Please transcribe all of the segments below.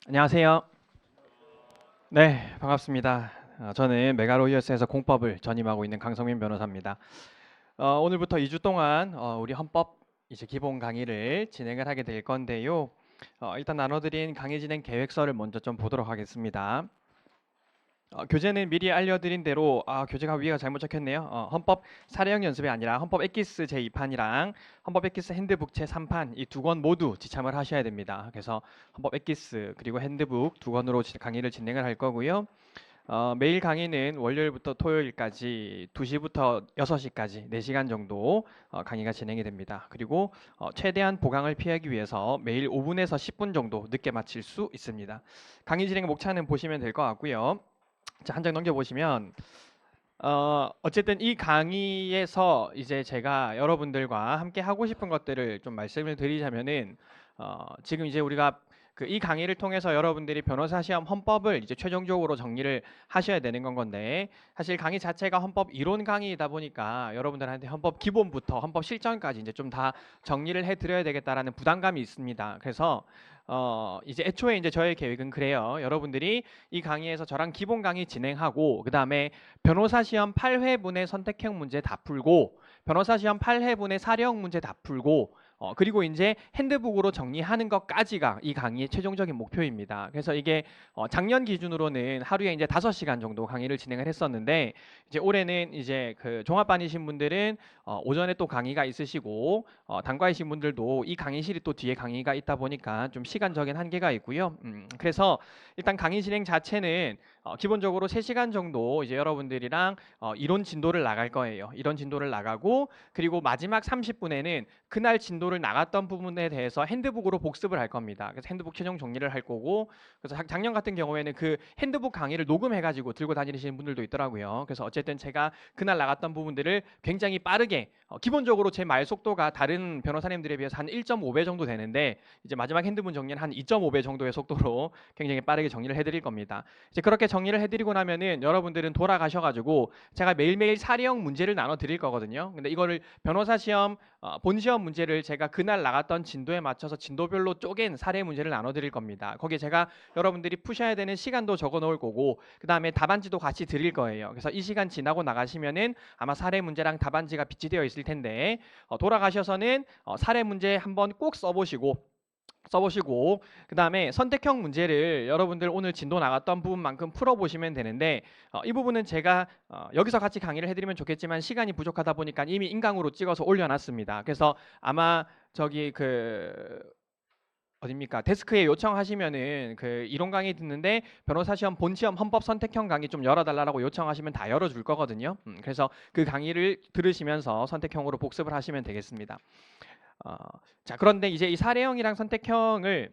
안녕하세요. 네, 반갑습니다. 저는 메가로이어스에서 공법을 전임하고 있는 강성민 변호사입니다. 오늘부터 2주 동안 우리 헌법 이제 기본 강의를 진행을 하게 될 건데요. 일단 나눠드린 강의 진행 계획서를 먼저 좀 보도록 하겠습니다. 교재는 미리 알려드린 대로 교재가 위가 잘못 적혔네요. 헌법 사례형 연습이 아니라 헌법 엑기스 제2판이랑 헌법 엑기스 핸드북 제3판 이 두 권 모두 지참을 하셔야 됩니다. 그래서 헌법 엑기스 그리고 핸드북 두 권으로 강의를 진행을 할 거고요. 매일 강의는 월요일부터 토요일까지 2시부터 6시까지 4시간 정도 강의가 진행이 됩니다. 그리고 최대한 보강을 피하기 위해서 매일 5분에서 10분 정도 늦게 마칠 수 있습니다. 강의 진행 목차는 보시면 될 것 같고요. 자, 한 장 넘겨보시면 어쨌든 이 강의에서 이제 제가 여러분들과 함께 하고 싶은 것들을 좀 말씀을 드리자면은 지금 이제 우리가 이 강의를 통해서 여러분들이 변호사 시험 헌법을 이제 최종적으로 정리를 하셔야 되는 건 건데 사실 강의 자체가 헌법 이론 강의이다 보니까 여러분들한테 헌법 기본부터 헌법 실전까지 이제 좀 다 정리를 해 드려야 되겠다라는 부담감이 있습니다. 그래서 이제 애초에 이제 저의 계획은 그래요. 여러분들이 이 강의에서 저랑 기본 강의 진행하고 그다음에 변호사 시험 8회분의 선택형 문제 다 풀고 변호사 시험 8회분의 사례형 문제 다 풀고 그리고 이제 핸드북으로 정리하는 것까지가 이 강의의 최종적인 목표입니다. 그래서 이게 작년 기준으로는 하루에 이제 5시간 정도 강의를 진행을 했었는데 이제 올해는 이제 그 종합반이신 분들은 오전에 또 강의가 있으시고 단과이신 분들도 이 강의실이 또 뒤에 강의가 있다 보니까 좀 시간적인 한계가 있고요. 그래서 일단 강의 진행 자체는 기본적으로 3시간 정도 이제 여러분들이랑 이론 진도를 나갈 거예요. 이론 진도를 나가고 그리고 마지막 30분에는 그날 진도를 나갔던 부분에 대해서 핸드북으로 복습을 할 겁니다. 그래서 핸드북 최종 정리를 할 거고 그래서 작년 같은 경우에는 그 핸드북 강의를 녹음해가지고 들고 다니시는 분들도 있더라고요. 그래서 어쨌든 제가 그날 나갔던 부분들을 굉장히 빠르게 기본적으로 제 말 속도가 다른 변호사님들에 비해서 한 1.5배 정도 되는데 이제 마지막 핸드문 정리는 한 2.5배 정도의 속도로 굉장히 빠르게 정리를 해드릴 겁니다. 이제 그렇게 정리를 해드리고 나면은 여러분들은 돌아가셔가지고 제가 매일매일 사례형 문제를 나눠 드릴 거거든요. 근데 이거를 변호사 시험 본 시험 문제를 제가 그날 나갔던 진도에 맞춰서 진도별로 쪼갠 사례 문제를 나눠 드릴 겁니다. 거기에 제가 여러분들이 푸셔야 되는 시간도 적어 놓을 거고 그 다음에 답안지도 같이 드릴 거예요. 그래서 이 시간 지나고 나가시면은 아마 사례 문제랑 답안지가 비치되어 있을 텐데 돌아가셔서는 사례 문제 한번 꼭 써보시고 그 다음에 선택형 문제를 여러분들 오늘 진도 나갔던 부분만큼 풀어보시면 되는데 이 부분은 제가 여기서 같이 강의를 해드리면 좋겠지만 시간이 부족하다 보니까 이미 인강으로 찍어서 올려놨습니다. 그래서 아마 저기 그 어딥니까 데스크에 요청하시면은 그 이론 강의 듣는데 변호사 시험 본 시험 헌법 선택형 강의 좀 열어달라고 요청하시면 다 열어줄 거거든요. 그래서 그 강의를 들으시면서 선택형으로 복습을 하시면 되겠습니다. 어, 자, 그런데 이제 이 사례형이랑 선택형을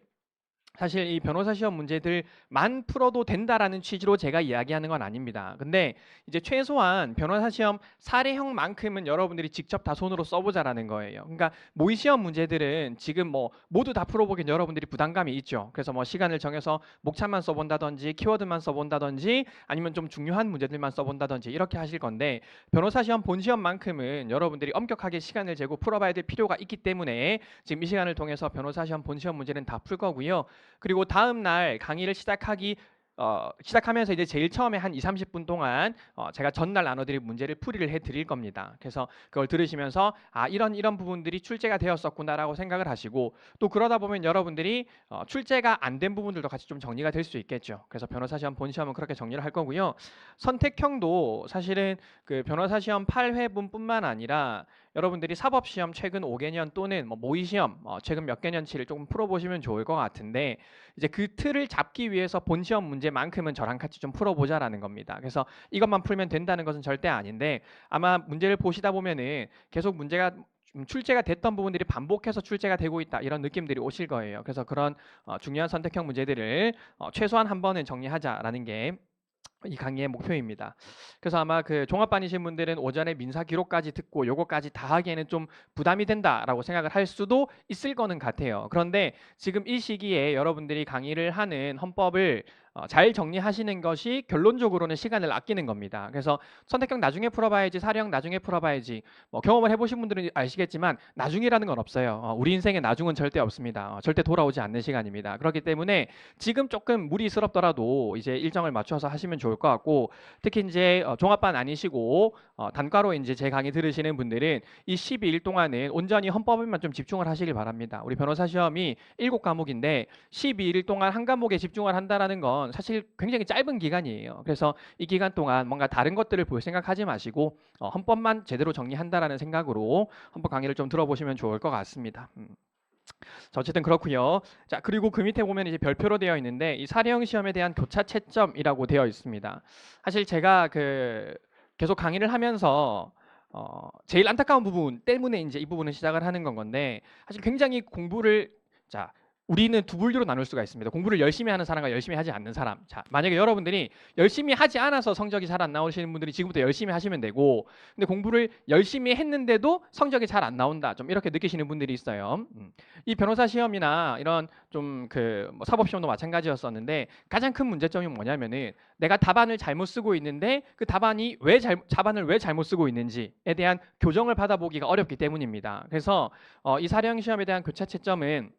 사실 이 변호사 시험 문제들만 풀어도 된다라는 취지로 제가 이야기하는 건 아닙니다. 근데 이제 최소한 변호사 시험 사례형만큼은 여러분들이 직접 다 손으로 써보자라는 거예요. 그러니까 모의 시험 문제들은 지금 뭐 모두 다 풀어보긴 여러분들이 부담감이 있죠. 그래서 뭐 시간을 정해서 목차만 써본다든지 키워드만 써본다든지 아니면 좀 중요한 문제들만 써본다든지 이렇게 하실 건데 변호사 시험 본 시험만큼은 여러분들이 엄격하게 시간을 재고 풀어봐야 될 필요가 있기 때문에 지금 이 시간을 통해서 변호사 시험 본 시험 문제는 다 풀 거고요. 그리고 다음 날 강의를 시작하면서 이제 제일 처음에 한 2, 30분 동안 제가 전날 나눠드릴 문제를 풀이를 해드릴 겁니다. 그래서 그걸 들으시면서 이런 부분들이 출제가 되었었구나라고 생각을 하시고 또 그러다 보면 여러분들이 출제가 안 된 부분들도 같이 좀 정리가 될 수 있겠죠. 그래서 변호사 시험 본 시험은 그렇게 정리를 할 거고요. 선택형도 사실은 그 변호사 시험 8회분뿐만 아니라 여러분들이 사법시험 최근 5개년 또는 뭐 모의시험 최근 몇 개년치를 조금 풀어보시면 좋을 것 같은데 이제 그 틀을 잡기 위해서 본 시험 문제만큼은 저랑 같이 좀 풀어보자라는 겁니다. 그래서 이것만 풀면 된다는 것은 절대 아닌데 아마 문제를 보시다 보면은 계속 문제가 출제가 됐던 부분들이 반복해서 출제가 되고 있다 이런 느낌들이 오실 거예요. 그래서 그런 중요한 선택형 문제들을 최소한 한 번은 정리하자라는 게 이 강의의 목표입니다. 그래서 아마 그 종합반이신 분들은 오전에 민사 기록까지 듣고 요거까지 다 하기에는 좀 부담이 된다라고 생각을 할 수도 있을 거는 같아요. 그런데 지금 이 시기에 여러분들이 강의를 하는 헌법을 잘 정리하시는 것이 결론적으로는 시간을 아끼는 겁니다. 그래서 선택형 나중에 풀어봐야지, 사례형 나중에 풀어봐야지, 뭐 경험을 해보신 분들은 아시겠지만 나중이라는 건 없어요. 우리 인생에 나중은 절대 없습니다. 절대 돌아오지 않는 시간입니다. 그렇기 때문에 지금 조금 무리스럽더라도 이제 일정을 맞춰서 하시면 좋을 것 같고, 특히 이제 종합반 아니시고 단과로 이제 제 강의 들으시는 분들은 이 12일 동안은 온전히 헌법에만 좀 집중을 하시길 바랍니다. 우리 변호사 시험이 7과목인데 12일 동안 한 과목에 집중을 한다라는 건 사실 굉장히 짧은 기간이에요. 그래서 이 기간 동안 뭔가 다른 것들을 볼 생각하지 마시고 헌법만 제대로 정리한다라는 생각으로 헌법 강의를 좀 들어보시면 좋을 것 같습니다. 자, 어쨌든 그렇고요. 자, 그리고 그 밑에 보면 이제 별표로 되어 있는데 이 사례형 시험에 대한 교차 채점이라고 되어 있습니다. 사실 제가 계속 강의를 하면서 제일 안타까운 부분 때문에 이제 이 부분을 시작을 하는 건데, 사실 굉장히 공부를, 자, 우리는 두 분류로 나눌 수가 있습니다. 공부를 열심히 하는 사람과 열심히 하지 않는 사람. 자, 만약에 여러분들이 열심히 하지 않아서 성적이 잘 안 나오시는 분들이 지금부터 열심히 하시면 되고, 근데 공부를 열심히 했는데도 성적이 잘 안 나온다, 좀 이렇게 느끼시는 분들이 있어요. 이 변호사 시험이나 이런 좀 뭐 사법 시험도 마찬가지였었는데, 가장 큰 문제점이 뭐냐면은 내가 답안을 잘못 쓰고 있는데 그 답안을 왜 잘못 쓰고 있는지에 대한 교정을 받아보기가 어렵기 때문입니다. 그래서 이 사례형 시험에 대한 교차 채점은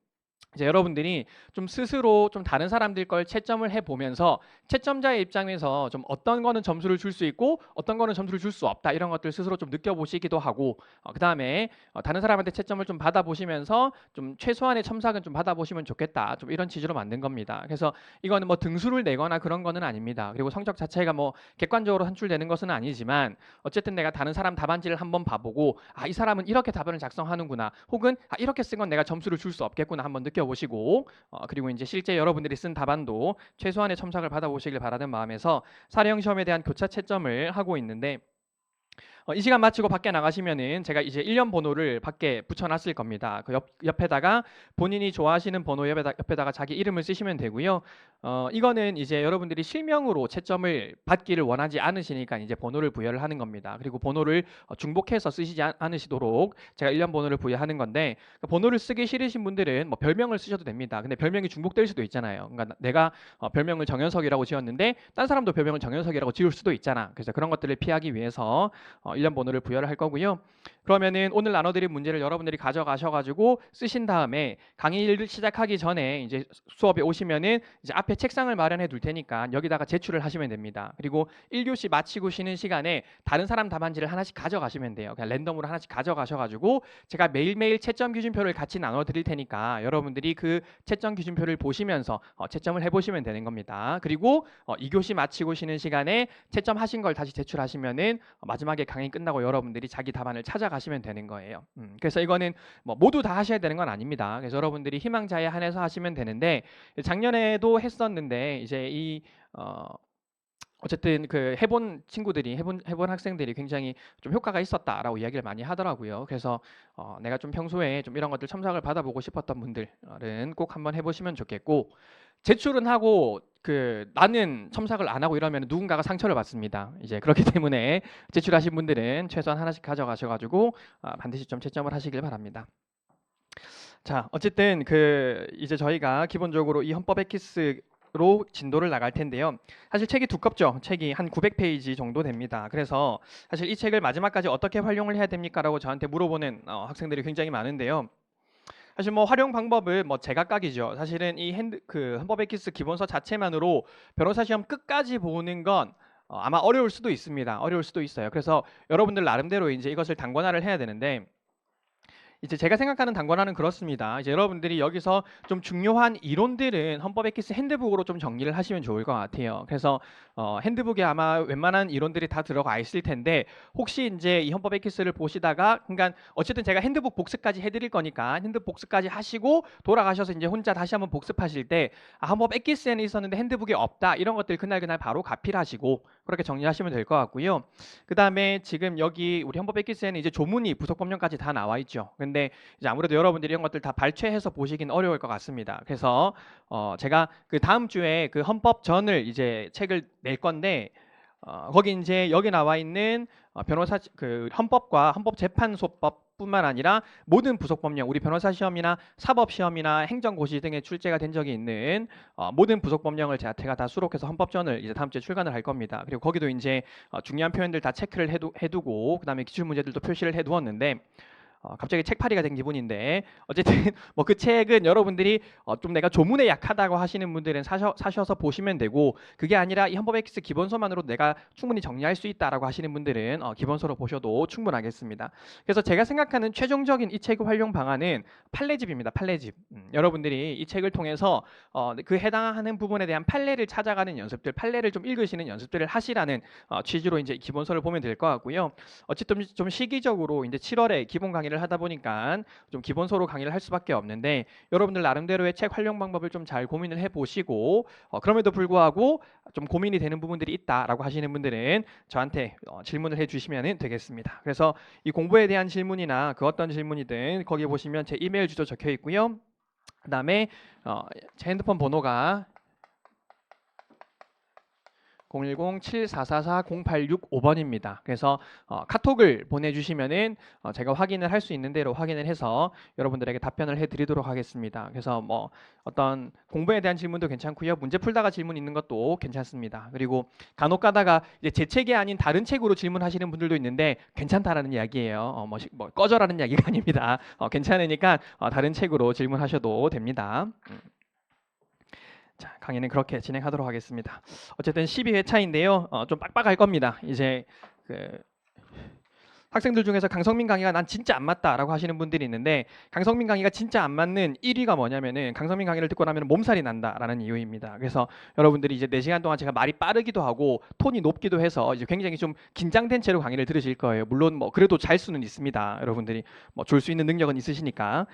이제 여러분들이 좀 스스로 좀 다른 사람들 걸 채점을 해보면서 채점자의 입장에서 좀 어떤 거는 점수를 줄 수 있고 어떤 거는 점수를 줄 수 없다, 이런 것들 스스로 좀 느껴보시기도 하고, 그 다음에 다른 사람한테 채점을 좀 받아보시면서 좀 최소한의 첨삭은 좀 받아보시면 좋겠다, 좀 이런 취지로 만든 겁니다. 그래서 이거는 뭐 등수를 내거나 그런 거는 아닙니다. 그리고 성적 자체가 뭐 객관적으로 산출되는 것은 아니지만 어쨌든 내가 다른 사람 답안지를 한번 봐보고 이 사람은 이렇게 답안을 작성하는구나, 혹은 이렇게 쓴 건 내가 점수를 줄 수 없겠구나 한번 느껴보시고, 그리고 이제 실제 여러분들이 쓴 답안도 최소한의 첨삭을 받아보시길 바라는 마음에서 사례형 시험에 대한 교차 채점을 하고 있는데, 이 시간 마치고 밖에 나가시면은 제가 이제 1년 번호를 밖에 붙여놨을 겁니다. 그 옆에다가 본인이 좋아하시는 번호 옆에다가 자기 이름을 쓰시면 되고요. 이거는 이제 여러분들이 실명으로 채점을 받기를 원하지 않으시니까 이제 번호를 부여를 하는 겁니다. 그리고 번호를 중복해서 쓰시지 않으시도록 제가 1년 번호를 부여하는 건데, 그 번호를 쓰기 싫으신 분들은 뭐 별명을 쓰셔도 됩니다. 근데 별명이 중복될 수도 있잖아요. 그러니까 내가 별명을 정현석이라고 지었는데 딴 사람도 별명을 정현석이라고 지을 수도 있잖아. 그래서 그런 것들을 피하기 위해서 1년 번호를 부여를 할 거고요. 그러면은 오늘 나눠드린 문제를 여러분들이 가져가셔가지고 쓰신 다음에 강의를 시작하기 전에 이제 수업에 오시면은 이제 앞에 책상을 마련해 둘 테니까 여기다가 제출을 하시면 됩니다. 그리고 1교시 마치고 쉬는 시간에 다른 사람 답안지를 하나씩 가져가시면 돼요. 그냥 랜덤으로 하나씩 가져가셔가지고 제가 매일매일 채점 기준표를 같이 나눠 드릴 테니까 여러분들이 그 채점 기준표를 보시면서 채점을 해보시면 되는 겁니다. 그리고 2교시 마치고 쉬는 시간에 채점하신 걸 다시 제출하시면은 마지막에 강의 끝나고 여러분들이 자기 답안을 찾아가시면 되는 거예요. 그래서 이거는 뭐 모두 다 하셔야 되는 건 아닙니다. 그래서 여러분들이 희망자에 한해서 하시면 되는데, 작년에도 했었는데 이제 어쨌든 그 해본 친구들이 해본 학생들이 굉장히 좀 효과가 있었다라고 이야기를 많이 하더라고요. 그래서 내가 좀 평소에 좀 이런 것들 첨삭을 받아보고 싶었던 분들은 꼭 한번 해보시면 좋겠고, 제출은 하고 나는 첨삭을 안 하고 이러면 누군가가 상처를 받습니다. 이제 그렇기 때문에 제출하신 분들은 최소한 하나씩 가져가셔가지고 반드시 좀 채점을 하시길 바랍니다. 자, 어쨌든 이제 저희가 기본적으로 이 헌법 엑기스로 진도를 나갈 텐데요. 사실 책이 두껍죠. 책이 한 900페이지 정도 됩니다. 그래서 사실 이 책을 마지막까지 어떻게 활용을 해야 됩니까? 라고 저한테 물어보는 학생들이 굉장히 많은데요. 사실 뭐 활용 방법은 뭐 제각각이죠. 사실은 이 헌법 엑기스 기본서 자체만으로 변호사 시험 끝까지 보는 건 아마 어려울 수도 있습니다. 어려울 수도 있어요. 그래서 여러분들 나름대로 이제 이것을 단권화를 해야 되는데, 이제 제가 생각하는 단권화는 그렇습니다. 이제 여러분들이 여기서 좀 중요한 이론들은 헌법 엑기스 핸드북으로 좀 정리를 하시면 좋을 것 같아요. 그래서 핸드북에 아마 웬만한 이론들이 다 들어가 있을 텐데, 혹시 이제 이 헌법 엑기스를 보시다가, 그러니까 어쨌든 제가 핸드북 복습까지 해드릴 거니까 핸드북 복습까지 하시고 돌아가셔서 이제 혼자 다시 한번 복습하실 때 헌법 엑기스에는 있었는데 핸드북에 없다, 이런 것들 그날 바로 가필하시고 그렇게 정리하시면 될 것 같고요. 그 다음에 지금 여기 우리 헌법 엑기스에는 이제 조문이 부속법령까지 다 나와 있죠. 근데 이제 아무래도 여러분들이 이런 것들 다 발췌해서 보시긴 어려울 것 같습니다. 그래서 제가 그 다음 주에 그 헌법전을 이제 책을 낼 건데, 거기 이제 여기 나와 있는 변호사 헌법과 헌법재판소법 헌법뿐만 아니라 모든 부속법령, 우리 변호사 시험이나 사법시험이나 행정고시 등에 출제가 된 적이 있는 모든 부속법령을 제가 다 수록해서 헌법전을 이제 다음 주에 출간을 할 겁니다. 그리고 거기도 이제 중요한 표현들 다 체크를 해두고 그다음에 기출 문제들도 표시를 해두었는데 갑자기 책팔이가 된 기분인데 어쨌든 뭐 그 책은 여러분들이 좀 내가 조문에 약하다고 하시는 분들은 사셔서 보시면 되고, 그게 아니라 이 헌법엑스 기본서만으로 내가 충분히 정리할 수 있다라고 하시는 분들은 기본서로 보셔도 충분하겠습니다. 그래서 제가 생각하는 최종적인 이 책의 활용 방안은 판례집입니다. 판례집. 여러분들이 이 책을 통해서 그 해당하는 부분에 대한 판례를 찾아가는 연습들, 판례를 좀 읽으시는 연습들을 하시라는 취지로 이제 기본서를 보면 될 것 같고요. 어쨌든 좀 시기적으로 이제 7월에 기본 강의를 하다 보니까 좀 기본서로 강의를 할 수밖에 없는데, 여러분들 나름대로의 책 활용 방법을 좀 잘 고민을 해보시고 그럼에도 불구하고 좀 고민이 되는 부분들이 있다라고 하시는 분들은 저한테 질문을 해주시면 되겠습니다. 그래서 이 공부에 대한 질문이나 그 어떤 질문이든 거기 보시면 제 이메일 주소 적혀 있고요. 그 다음에 제 핸드폰 번호가 010-7444-0865번입니다. 그래서 카톡을 보내주시면은 제가 확인을 할 수 있는 대로 확인을 해서 여러분들에게 답변을 해드리도록 하겠습니다. 그래서 뭐 어떤 공부에 대한 질문도 괜찮고요, 문제 풀다가 질문 있는 것도 괜찮습니다. 그리고 간혹 가다가 이제 제 책이 아닌 다른 책으로 질문하시는 분들도 있는데 괜찮다라는 이야기예요. 뭐 꺼져라는 이야기가 아닙니다. 괜찮으니까 다른 책으로 질문하셔도 됩니다. 자, 강의는 그렇게 진행하도록 하겠습니다. 어쨌든 12회차인데요. 좀 빡빡할 겁니다. 이제 그 학생들 중에서 강성민 강의가 난 진짜 안 맞다라고 하시는 분들이 있는데, 강성민 강의가 진짜 안 맞는 1위가 뭐냐면은 강성민 강의를 듣고 나면 몸살이 난다라는 이유입니다. 그래서 여러분들이 이제 4시간 동안 제가 말이 빠르기도 하고 톤이 높기도 해서 이제 굉장히 좀 긴장된 채로 강의를 들으실 거예요. 물론 뭐 그래도 잘 수는 있습니다. 여러분들이 뭐 줄 수 있는 능력은 있으시니까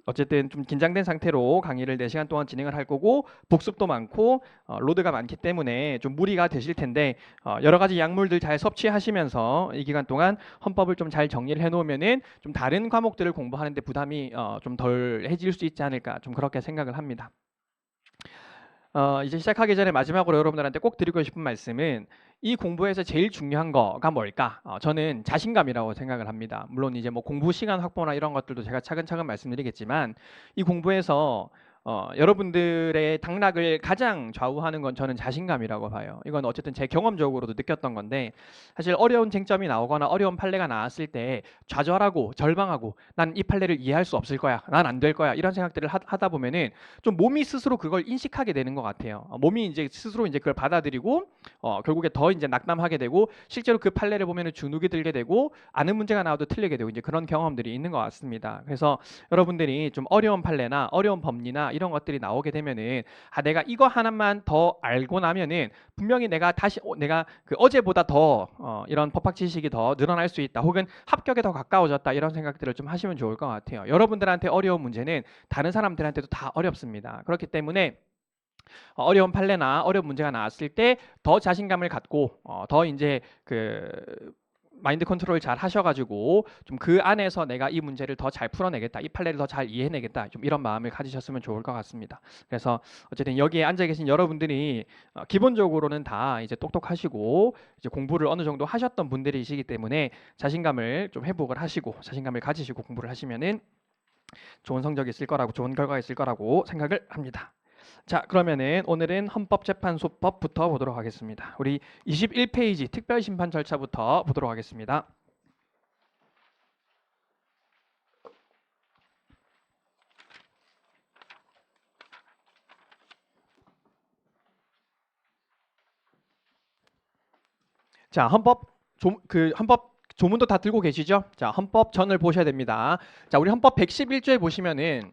어쨌든 좀 긴장된 상태로 강의를 4시간 동안 진행을 할 거고, 복습도 많고 로드가 많기 때문에 좀 무리가 되실 텐데 여러 가지 약물들 잘 섭취하시면서 이 기간 동안 헌법을 좀 잘 정리를 해놓으면은 좀 다른 과목들을 공부하는데 부담이 좀 덜해질 수 있지 않을까, 좀 그렇게 생각을 합니다. 이제 시작하기 전에 마지막으로 여러분들한테 꼭 드리고 싶은 말씀은, 이 공부에서 제일 중요한 거가 뭘까? 저는 자신감이라고 생각을 합니다. 물론 이제 뭐 공부 시간 확보나 이런 것들도 제가 차근차근 말씀드리겠지만, 이 공부에서 여러분들의 당락을 가장 좌우하는 건 저는 자신감이라고 봐요. 이건 어쨌든 제 경험적으로도 느꼈던 건데, 사실 어려운 쟁점이 나오거나 어려운 판례가 나왔을 때 좌절하고 절망하고 난 이 판례를 이해할 수 없을 거야, 난 안 될 거야, 이런 생각들을 하다 보면은 좀 몸이 스스로 그걸 인식하게 되는 것 같아요. 몸이 이제 스스로 이제 그걸 받아들이고 결국에 더 이제 낙담하게 되고, 실제로 그 판례를 보면은 주눅이 들게 되고 아는 문제가 나와도 틀리게 되고 이제 그런 경험들이 있는 것 같습니다. 그래서 여러분들이 좀 어려운 판례나 어려운 법리나 이런 것들이 나오게 되면은 내가 이거 하나만 더 알고 나면은 분명히 내가 내가 그 어제보다 더 이런 법학 지식이 더 늘어날 수 있다, 혹은 합격에 더 가까워졌다, 이런 생각들을 좀 하시면 좋을 것 같아요. 여러분들한테 어려운 문제는 다른 사람들한테도 다 어렵습니다. 그렇기 때문에 어려운 판례나 어려운 문제가 나왔을 때 더 자신감을 갖고 더 이제 그 마인드 컨트롤 잘 하셔가지고 좀 그 안에서 내가 이 문제를 더 잘 풀어내겠다, 이 판례를 더 잘 이해해내겠다, 좀 이런 마음을 가지셨으면 좋을 것 같습니다. 그래서 어쨌든 여기에 앉아 계신 여러분들이 기본적으로는 다 이제 똑똑하시고 이제 공부를 어느 정도 하셨던 분들이시기 때문에 자신감을 좀 회복을 하시고 자신감을 가지시고 공부를 하시면은 좋은 성적이 있을 거라고, 좋은 결과가 있을 거라고 생각을 합니다. 자, 그러면은 오늘은 헌법재판소법부터 보도록 하겠습니다. 우리 21페이지 특별심판 절차부터 보도록 하겠습니다. 자, 헌법 조문도 다 들고 계시죠? 자, 헌법전을 보셔야 됩니다. 자, 우리 헌법 111조에 보시면은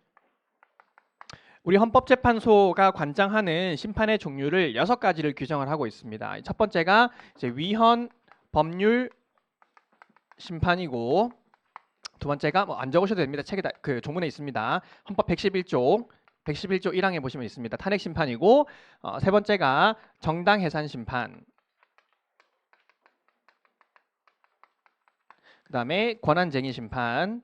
우리 헌법재판소가 관장하는 심판의 종류를 6가지를 규정을 하고 있습니다. 첫 번째가 이제 위헌 법률 심판이고, 두 번째가 뭐 안 적으셔도 됩니다. 책에 그 조문에 있습니다. 헌법 111조 111조 1항에 보시면 있습니다. 탄핵 심판이고, 세 번째가 정당 해산 심판, 그 다음에 권한쟁의 심판,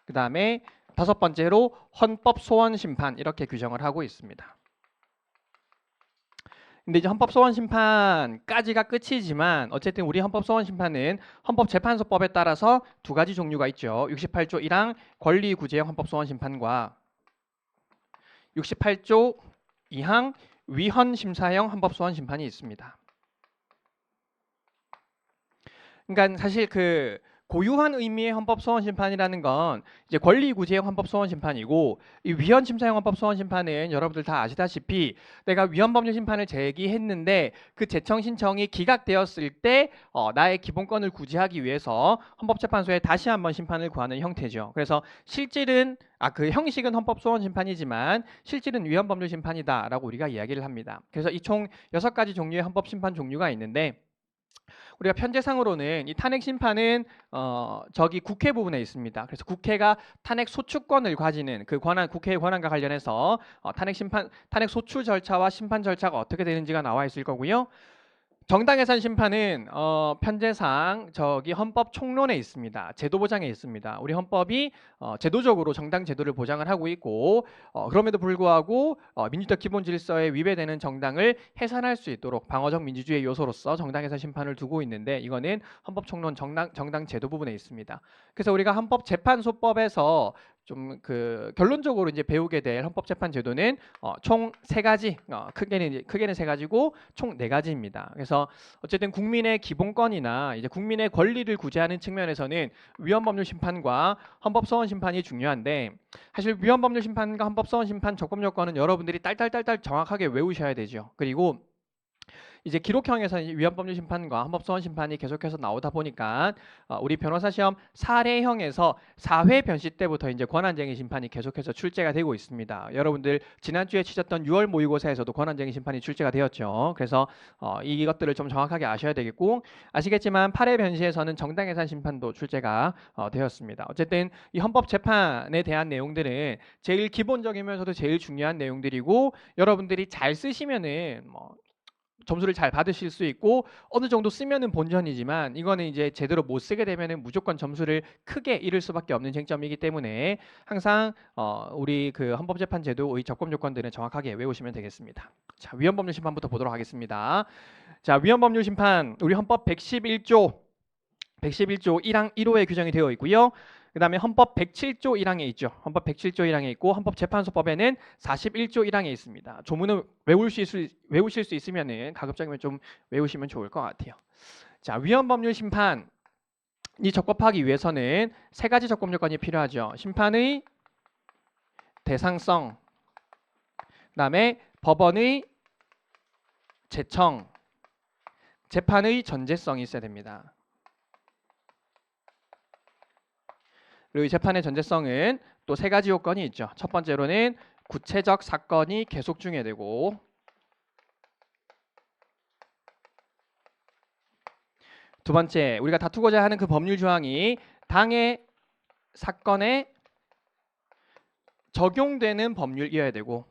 그 다음에 다섯 번째로 헌법 소원 심판, 이렇게 규정을 하고 있습니다. 근데 이제 헌법소원심판까지가 끝이지만 어쨌든 우리 헌법소원심판은 헌법재판소법에 따라서 두 가지 종류가 있죠. 68조 1항 권리구제형 헌법소원심판과 68조 2항 위헌심사형 헌법소원심판이 있습니다. 그러니까 사실 그 고유한 의미의 헌법소원심판이라는 건 이제 권리구제형 헌법소원심판이고, 이 위헌심사형 헌법소원심판은 여러분들 다 아시다시피 내가 위헌법률심판을 제기했는데 그 제청 신청이 기각되었을 때 나의 기본권을 구제하기 위해서 헌법재판소에 다시 한번 심판을 구하는 형태죠. 그래서 실질은 그 형식은 헌법소원심판이지만 실질은 위헌법률심판이다라고 우리가 이야기를 합니다. 그래서 이 총 6가지 종류의 헌법심판 종류가 있는데, 우리가 편제상으로는 이 탄핵 심판은 저기 국회 부분에 있습니다. 그래서 국회가 탄핵 소추권을 가지는 그 권한, 국회의 권한과 관련해서 탄핵 소추 절차와 심판 절차가 어떻게 되는지가 나와 있을 거고요. 정당해산 심판은 편제상 저기 헌법 총론에 있습니다. 제도 보장에 있습니다. 우리 헌법이 제도적으로 정당 제도를 보장을 하고 있고, 그럼에도 불구하고 민주적 기본 질서에 위배되는 정당을 해산할 수 있도록 방어적 민주주의 요소로서 정당해산 심판을 두고 있는데, 이거는 헌법 총론 정당 제도 부분에 있습니다. 그래서 우리가 헌법재판소법에서 좀 그 결론적으로 이제 배우게 될 헌법재판 제도는 총 3가지, 크게는 3가지고 총 4가지입니다. 그래서 어쨌든 국민의 기본권이나 이제 국민의 권리를 구제하는 측면에서는 위헌법률 심판과 헌법소원 심판이 중요한데, 사실 위헌법률 심판과 헌법소원 심판 적법 요건은 여러분들이 딸딸딸딸 정확하게 외우셔야 되죠. 그리고 이제 기록형에서 위헌법률 심판과 헌법소원 심판이 계속해서 나오다 보니까 우리 변호사 시험 사례형에서 4회 변시 때부터 이제 권한쟁의 심판이 계속해서 출제가 되고 있습니다. 여러분들 지난주에 치셨던 6월 모의고사에서도 권한쟁의 심판이 출제가 되었죠. 그래서 이것들을 좀 정확하게 아셔야 되겠고, 아시겠지만 8회 변시에서는 정당해산 심판도 출제가 되었습니다. 어쨌든 이 헌법재판에 대한 내용들은 제일 기본적이면서도 제일 중요한 내용들이고, 여러분들이 잘 쓰시면은 점수를 잘 받으실 수 있고, 어느 정도 쓰면은 본전이지만 이거는 이제 제대로 못 쓰게 되면은 무조건 점수를 크게 잃을 수밖에 없는 쟁점이기 때문에 항상 우리 그 헌법재판제도의 적법 요건들은 정확하게 외우시면 되겠습니다. 자, 위헌법률 심판부터 보도록 하겠습니다. 자, 위헌법률 심판 우리 헌법 111조 1항 1호에 규정이 되어 있고요. 그 다음에 헌법 107조 1항에 있죠. 헌법 107조 1항에 있고, 헌법재판소법에는 41조 1항에 있습니다. 조문을 외우실 수 있으면은 가급적이면 좀 외우시면 좋을 것 같아요. 자, 위헌법률 심판이 적법하기 위해서는 3가지 적법 요건이 필요하죠. 심판의 대상성, 그다음에 법원의 제청, 재판의 전제성이 있어야 됩니다. 그리고 재판의 전제성은 또 3가지 요건이 있죠. 첫 번째로는 구체적 사건이 계속 중요되고, 두 번째 우리가 다투고자 하는 그 법률 조항이 당해 사건에 적용되는 법률이어야 되고,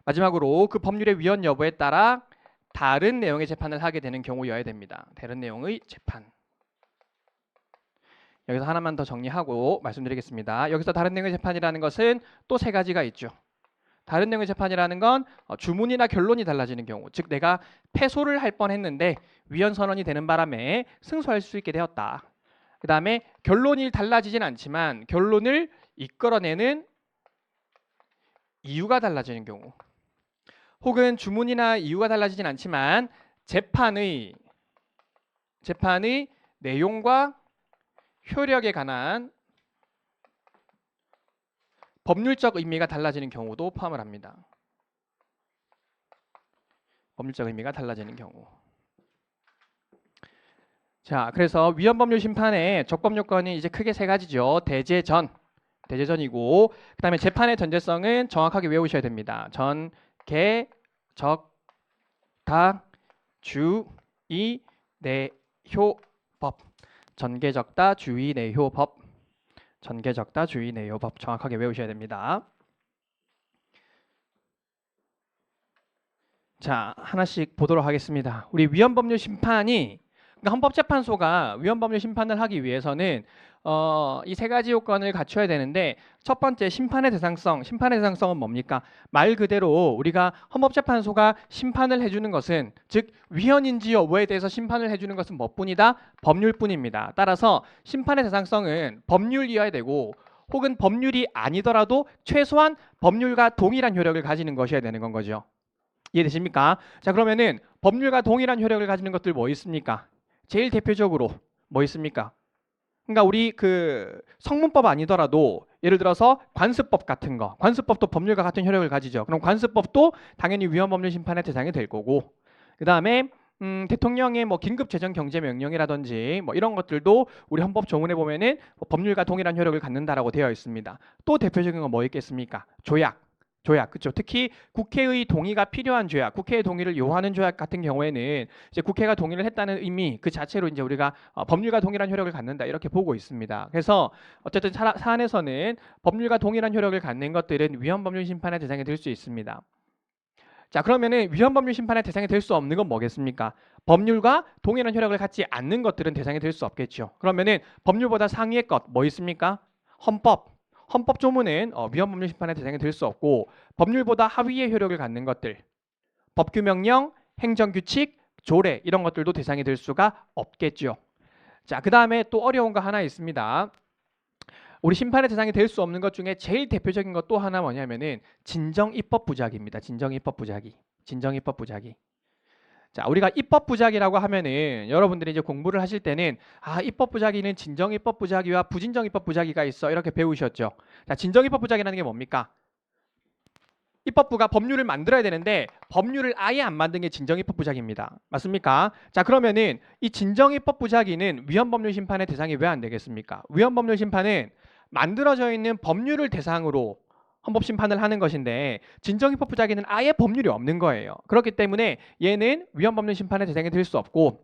마지막으로 그 법률의 위헌 여부에 따라 다른 내용의 재판을 하게 되는 경우여야 됩니다. 다른 내용의 재판. 여기서 하나만 더 정리하고 말씀드리겠습니다. 여기서 다른 내용의 재판이라는 것은 또 3가지가 있죠. 다른 내용의 재판이라는 건 주문이나 결론이 달라지는 경우, 즉 내가 패소를 할 뻔했는데 위헌 선언이 되는 바람에 승소할 수 있게 되었다. 그 다음에 결론이 달라지진 않지만 결론을 이끌어내는 이유가 달라지는 경우, 혹은 주문이나 이유가 달라지진 않지만 재판의 내용과 효력에 관한 법률적 의미가 달라지는 경우도 포함을 합니다. 법률적 의미가 달라지는 경우. 자, 그래서 위헌법률 심판의 적법 요건이 이제 크게 3가지죠. 대제전이고, 그 다음에 재판의 전제성은 정확하게 외우셔야 됩니다. 전, 개, 적, 다, 주, 이, 내, 효, 법. 전개적다, 주의, 내효, 법. 전개적다, 주의, 내효, 법 정확하게 외우셔야 됩니다. 자, 하나씩 보도록 하겠습니다. 우리 위헌법률 심판이 그러니까 헌법재판소가 위헌법률 심판을 하기 위해서는 이 세 가지 요건을 갖춰야 되는데, 첫 번째 심판의 대상성. 심판의 대상성은 뭡니까? 말 그대로 우리가 헌법재판소가 심판을 해주는 것은, 즉 위헌인지 여부에 대해서 심판을 해주는 것은 뭐뿐이다? 법률뿐입니다. 따라서 심판의 대상성은 법률이어야 되고, 혹은 법률이 아니더라도 최소한 법률과 동일한 효력을 가지는 것이어야 되는 건 거죠. 이해되십니까? 자, 그러면은 법률과 동일한 효력을 가지는 것들 뭐 있습니까? 제일 대표적으로 뭐 있습니까? 그러니까 우리 그 성문법 아니더라도 예를 들어서 관습법 같은 거, 관습법도 법률과 같은 효력을 가지죠. 그럼 관습법도 당연히 위헌법률 심판의 대상이 될 거고, 그 다음에 대통령의 뭐 긴급 재정 경제 명령이라든지 뭐 이런 것들도 우리 헌법 조문에 보면은 법률과 동일한 효력을 갖는다라고 되어 있습니다. 또 대표적인 건 뭐 있겠습니까? 조약. 조약, 그렇죠. 특히 국회의 동의가 필요한 조약, 국회의 동의를 요하는 조약 같은 경우에는 이제 국회가 동의를 했다는 의미 그 자체로 이제 우리가 법률과 동일한 효력을 갖는다 이렇게 보고 있습니다. 그래서 어쨌든 사안에서는 법률과 동일한 효력을 갖는 것들은 위헌법률 심판의 대상이 될 수 있습니다. 자, 그러면은 위헌법률 심판의 대상이 될 수 없는 건 뭐겠습니까? 법률과 동일한 효력을 갖지 않는 것들은 대상이 될 수 없겠죠. 그러면은 법률보다 상위의 것 뭐 있습니까? 헌법. 헌법 조문은 위헌법률 심판의 대상이 될 수 없고, 법률보다 하위의 효력을 갖는 것들, 법규명령, 행정규칙, 조례 이런 것들도 대상이 될 수가 없겠죠. 자, 그 다음에 또 어려운 거 하나 있습니다. 우리 심판의 대상이 될 수 없는 것 중에 제일 대표적인 것 또 하나 뭐냐면은 진정입법 부작입니다. 진정입법 부작위. 진정입법 부작위. 자, 우리가 입법 부작위라고 하면은 여러분들이 이제 공부를 하실 때는 입법 부작위는 진정입법 부작위와 부진정입법 부작위가 있어 이렇게 배우셨죠. 자, 진정입법 부작위라는 게 뭡니까? 입법부가 법률을 만들어야 되는데 법률을 아예 안 만든 게 진정입법 부작위입니다. 맞습니까? 자, 그러면은 이 진정입법 부작위는 위헌법률 심판의 대상이 왜 안 되겠습니까? 위헌법률 심판은 만들어져 있는 법률을 대상으로 헌법 심판을 하는 것인데, 진정입법 부작위는 아예 법률이 없는 거예요. 그렇기 때문에 얘는 위헌법률 심판의 대상이 될 수 없고,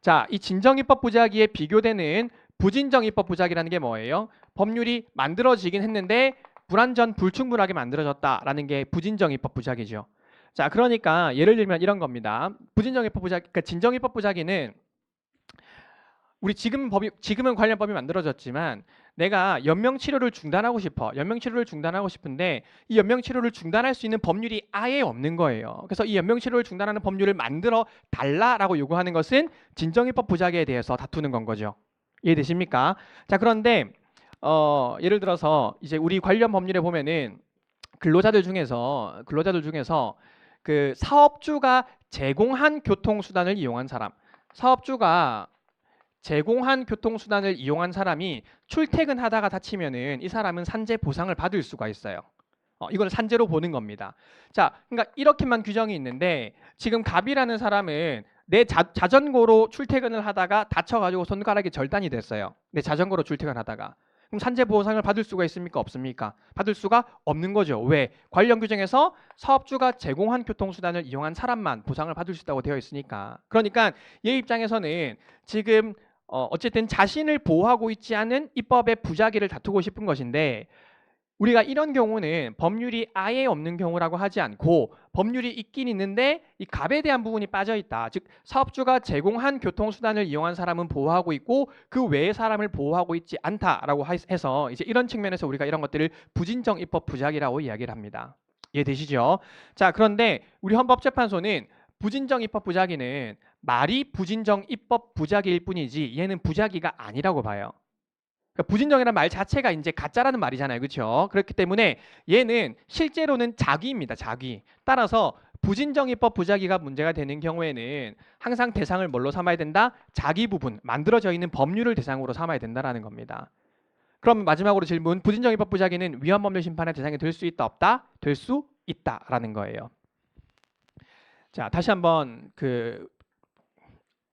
자, 이 진정입법 부작위에 비교되는 부진정입법 부작위라는 게 뭐예요? 법률이 만들어지긴 했는데 불완전 불충분하게 만들어졌다라는 게 부진정입법 부작위죠. 자, 그러니까 예를 들면 이런 겁니다. 부진정입법 부작위, 그러니까 진정입법 부작위는 우리 지금은 관련법이 만들어졌지만 내가 연명치료를 중단하고 싶어. 연명치료를 중단하고 싶은데 이 연명치료를 중단할 수 있는 법률이 아예 없는 거예요. 그래서 이 연명치료를 중단하는 법률을 만들어 달라라고 요구하는 것은 진정입법 부작위에 대해서 다투는 건 거죠. 이해되십니까? 자, 그런데 예를 들어서 이제 우리 관련 법률에 보면은 근로자들 중에서 그 사업주가 제공한 교통수단을 이용한 사람, 사업주가 제공한 교통수단을 이용한 사람이 출퇴근하다가 다치면은 이 사람은 산재 보상을 받을 수가 있어요. 이걸 산재로 보는 겁니다. 자, 그러니까 이렇게만 규정이 있는데 지금 갑이라는 사람은 내 자전거로 출퇴근을 하다가 다쳐가지고 손가락이 절단이 됐어요. 내 자전거로 출퇴근하다가. 그럼 산재 보상을 받을 수가 있습니까? 없습니까? 받을 수가 없는 거죠. 왜? 관련 규정에서 사업주가 제공한 교통수단을 이용한 사람만 보상을 받을 수 있다고 되어 있으니까. 그러니까 얘 입장에서는 지금 어쨌든 자신을 보호하고 있지 않은 입법의 부작위를 다투고 싶은 것인데, 우리가 이런 경우는 법률이 아예 없는 경우라고 하지 않고 법률이 있긴 있는데 이 갑에 대한 부분이 빠져 있다. 즉 사업주가 제공한 교통수단을 이용한 사람은 보호하고 있고 그 외의 사람을 보호하고 있지 않다라고 해서 이제 이런 측면에서 우리가 이런 것들을 부진정 입법 부작위라고 이야기를 합니다. 이해되시죠? 자, 그런데 우리 헌법재판소는 부진정 입법 부작위는 말이 부진정 입법 부작위일 뿐이지 얘는 부작위가 아니라고 봐요. 그러니까 부진정이라는 말 자체가 이제 가짜라는 말이잖아요. 그렇죠? 그렇기 때문에 얘는 실제로는 작위입니다. 작위. 따라서 부진정입법 부작위가 문제가 되는 경우에는 항상 대상을 뭘로 삼아야 된다? 작위 부분, 만들어져 있는 법률을 대상으로 삼아야 된다라는 겁니다. 그럼 마지막으로 질문, 부진정입법 부작위는 위헌법률 심판의 대상이 될 수 있다 없다? 될 수 있다라는 거예요. 자, 다시 한번 그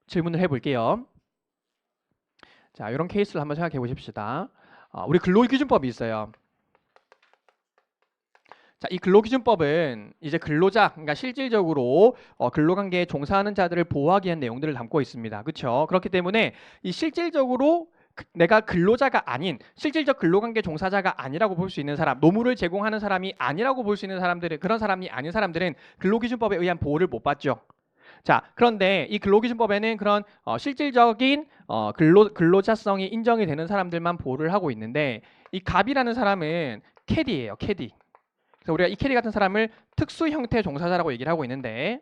질문을 해볼게요. 자, 이런 케이스를 한번 생각해 보십시다. 우리 근로기준법이 있어요. 자, 이 근로기준법은 이제 근로자, 그러니까 실질적으로 근로관계에 종사하는 자들을 보호하기 위한 내용들을 담고 있습니다. 그렇죠? 그렇기 때문에 이 실질적으로 내가 근로자가 아닌, 실질적 근로관계 종사자가 아니라고 볼 수 있는 사람, 노무를 제공하는 사람이 아니라고 볼 수 있는 사람들은, 그런 사람이 아닌 사람들은 근로기준법에 의한 보호를 못 받죠. 자, 그런데 이 근로기준법에는 그런 실질적인 근로자성이 인정이 되는 사람들만 보호를 하고 있는데 이 갑이라는 사람은 캐디예요, 캐디. 그래서 우리가 이 캐디 같은 사람을 특수 형태 종사자라고 얘기를 하고 있는데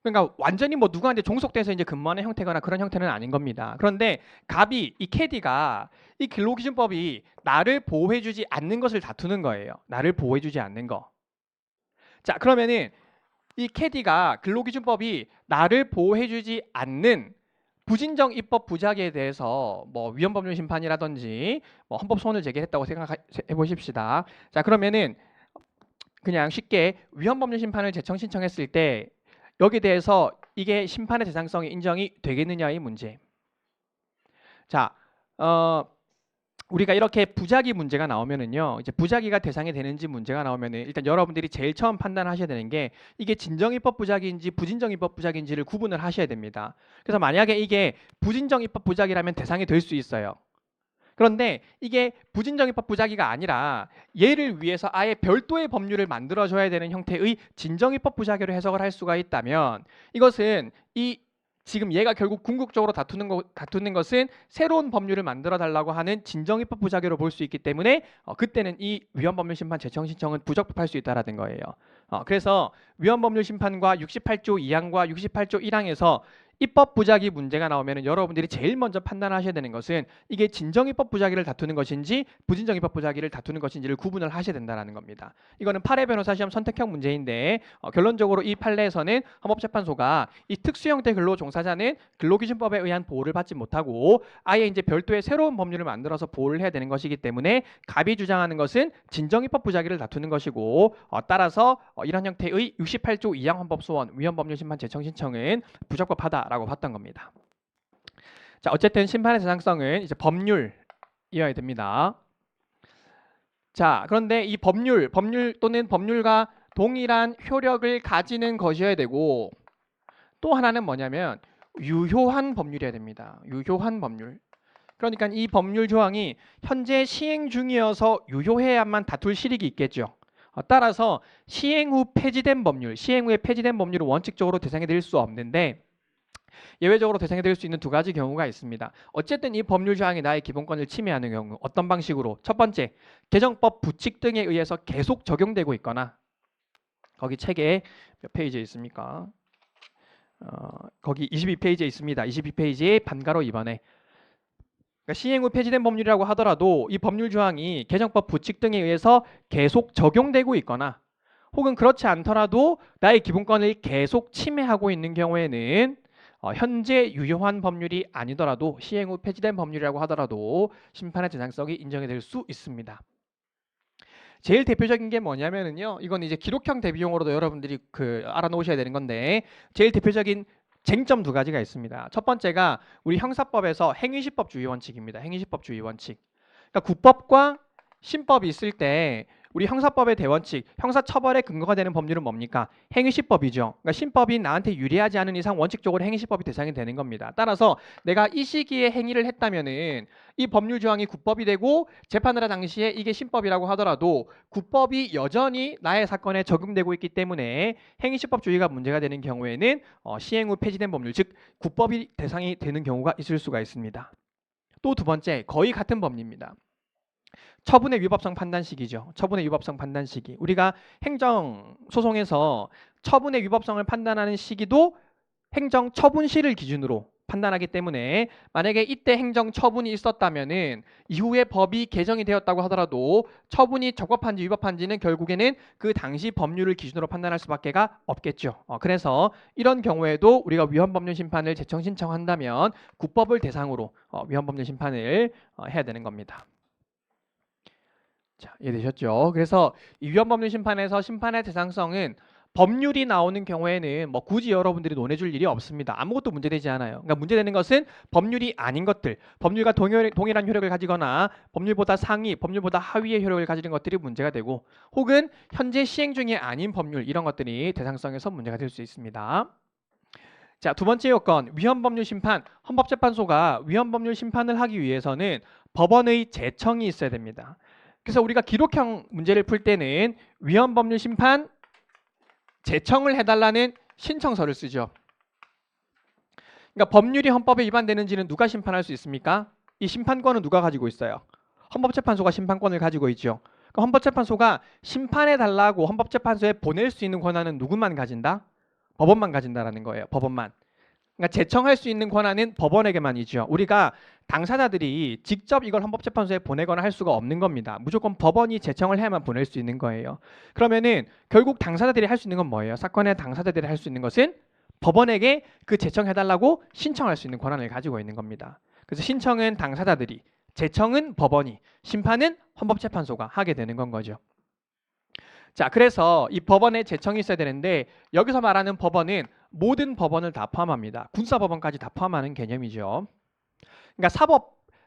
그러니까 완전히 뭐 누구한테 종속돼서 이제 근무하는 형태거나 그런 형태는 아닌 겁니다. 그런데 갑이 이 캐디가 이 근로기준법이 나를 보호해주지 않는 것을 다투는 거예요. 나를 보호해주지 않는 거. 자, 그러면은 이 캐디가 근로기준법이 나를 보호해주지 않는 부진정 입법 부작위에 대해서 뭐 위헌법률 심판이라든지 뭐 헌법 소원을 제기했다고 생각해 보십시다. 자, 그러면은 그냥 쉽게 위헌법률 심판을 제청 신청했을 때 여기에 대해서 이게 심판의 대상성이 인정이 되겠느냐의 문제. 자, 우리가 이렇게 부작위 문제가 나오면은요, 이제 부작위가 대상이 되는지 문제가 나오면은 일단 여러분들이 제일 처음 판단하셔야 되는 게 이게 진정입법 부작위인지 부진정입법 부작위인지를 구분을 하셔야 됩니다. 그래서 만약에 이게 부진정입법 부작위라면 대상이 될 수 있어요. 그런데 이게 부진정입법 부작위가 아니라 얘를 위해서 아예 별도의 법률을 만들어줘야 되는 형태의 진정입법 부작위로 해석을 할 수가 있다면 이것은 이 지금 얘가 결국 궁극적으로 다투는 것은 새로운 법률을 만들어 달라고 하는 진정입법 부작위로 볼 수 있기 때문에 그때는 이 위헌법률 심판 제청 신청은 부적법할 수 있다라는 거예요. 그래서 위헌법률 심판과 68조 2항과 68조 1항에서 입법 부작위 문제가 나오면 여러분들이 제일 먼저 판단하셔야 되는 것은 이게 진정입법 부작위를 다투는 것인지 부진정입법 부작위를 다투는 것인지를 구분을 하셔야 된다는 겁니다. 이거는 8회 변호사 시험 선택형 문제인데 결론적으로 이 판례에서는 헌법재판소가 이 특수형태 근로 종사자는 근로기준법에 의한 보호를 받지 못하고 아예 이제 별도의 새로운 법률을 만들어서 보호를 해야 되는 것이기 때문에 갑이 주장하는 것은 진정입법 부작위를 다투는 것이고 따라서 이런 형태의 68조 2항 헌법소원 위헌법률 심판 제청 신청은 부적법하다라고 봤던 겁니다. 자, 어쨌든 심판의 대상성은 이제 법률이어야 됩니다. 자, 그런데 이 법률 또는 법률과 동일한 효력을 가지는 것이어야 되고 또 하나는 뭐냐면 유효한 법률이어야 됩니다. 유효한 법률. 그러니까 이 법률 조항이 현재 시행 중이어서 유효해야만 다툴 실익이 있겠죠. 따라서 시행 후 폐지된 법률, 시행 후에 폐지된 법률은 원칙적으로 대상이 될 수 없는데 예외적으로 대상이 될 수 있는 두 가지 경우가 있습니다. 어쨌든 이 법률 조항이 나의 기본권을 침해하는 경우 어떤 방식으로? 첫 번째, 개정법 부칙 등에 의해서 계속 적용되고 있거나 거기 책에 몇 페이지에 있습니까? 거기 22페이지에 있습니다. 22페이지에 반가로 2번에 그러니까 시행 후 폐지된 법률이라고 하더라도 이 법률 조항이 개정법 부칙 등에 의해서 계속 적용되고 있거나 혹은 그렇지 않더라도 나의 기본권을 계속 침해하고 있는 경우에는 현재 유효한 법률이 아니더라도 시행 후 폐지된 법률이라고 하더라도 심판의 대상성이 인정이 될 수 있습니다. 제일 대표적인 게 뭐냐면은요. 이건 이제 기록형 대비용으로도 여러분들이 알아놓으셔야 되는 건데 제일 대표적인 쟁점 두 가지가 있습니다. 첫 번째가 우리 형사법에서 행위시법주의 원칙입니다. 행위시법주의 원칙. 그러니까 국법과 신법이 있을 때 우리 형사법의 대원칙, 형사처벌에 근거가 되는 법률은 뭡니까? 행위시법이죠. 그러니까 신법이 나한테 유리하지 않은 이상 원칙적으로 행위시법이 대상이 되는 겁니다. 따라서 내가 이 시기에 행위를 했다면은 이 법률 조항이 국법이 되고 재판을 할 당시에 이게 신법이라고 하더라도 국법이 여전히 나의 사건에 적용되고 있기 때문에 행위시법주의가 문제가 되는 경우에는 시행 후 폐지된 법률, 즉 국법이 대상이 되는 경우가 있을 수가 있습니다. 또 두 번째, 거의 같은 법리입니다. 처분의 위법성 판단 시기죠. 처분의 위법성 판단 시기. 우리가 행정소송에서 처분의 위법성을 판단하는 시기도 행정처분시를 기준으로 판단하기 때문에 만약에 이때 행정처분이 있었다면은 이후에 법이 개정이 되었다고 하더라도 처분이 적법한지 위법한지는 결국에는 그 당시 법률을 기준으로 판단할 수밖에가 없겠죠. 그래서 이런 경우에도 우리가 위헌법률 심판을 제청 신청한다면 국법을 대상으로 위헌법률 심판을 해야 되는 겁니다. 자, 이해되셨죠? 그래서 이 위헌법률 심판에서 심판의 대상성은 법률이 나오는 경우에는 뭐 굳이 여러분들이 논해줄 일이 없습니다. 아무것도 문제되지 않아요. 그러니까 문제되는 것은 법률이 아닌 것들, 법률과 동일한 효력을 가지거나 법률보다 상위, 법률보다 하위의 효력을 가지는 것들이 문제가 되고 혹은 현재 시행 중이 아닌 법률 이런 것들이 대상성에서 문제가 될 수 있습니다. 자, 두 번째 요건, 위헌법률 심판. 헌법재판소가 위헌법률 심판을 하기 위해서는 법원의 제청이 있어야 됩니다. 그래서 우리가 기록형 문제를 풀 때는 위헌법률 심판 제청을 해달라는 신청서를 쓰죠. 그러니까 법률이 헌법에 위반되는지는 누가 심판할 수 있습니까? 이 심판권은 누가 가지고 있어요? 헌법재판소가 심판권을 가지고 있죠. 그러니까 헌법재판소가 심판해달라고 헌법재판소에 보낼 수 있는 권한은 누구만 가진다? 법원만 가진다라는 거예요. 법원만. 그러니까 제청할 수 있는 권한은 법원에게만이죠. 우리가 당사자들이 직접 이걸 헌법재판소에 보내거나 할 수가 없는 겁니다. 무조건 법원이 제청을 해야만 보낼 수 있는 거예요. 그러면은 결국 당사자들이 할 수 있는 건 뭐예요? 사건의 당사자들이 할 수 있는 것은 법원에게 그 제청해달라고 신청할 수 있는 권한을 가지고 있는 겁니다. 그래서 신청은 당사자들이, 제청은 법원이, 심판은 헌법재판소가 하게 되는 건 거죠. 자, 그래서 이 법원에 제청이 있어야 되는데 여기서 말하는 법원은 모든 법원을 다 포함합니다. 군사법원까지 다 포함하는 개념이죠. 그러니까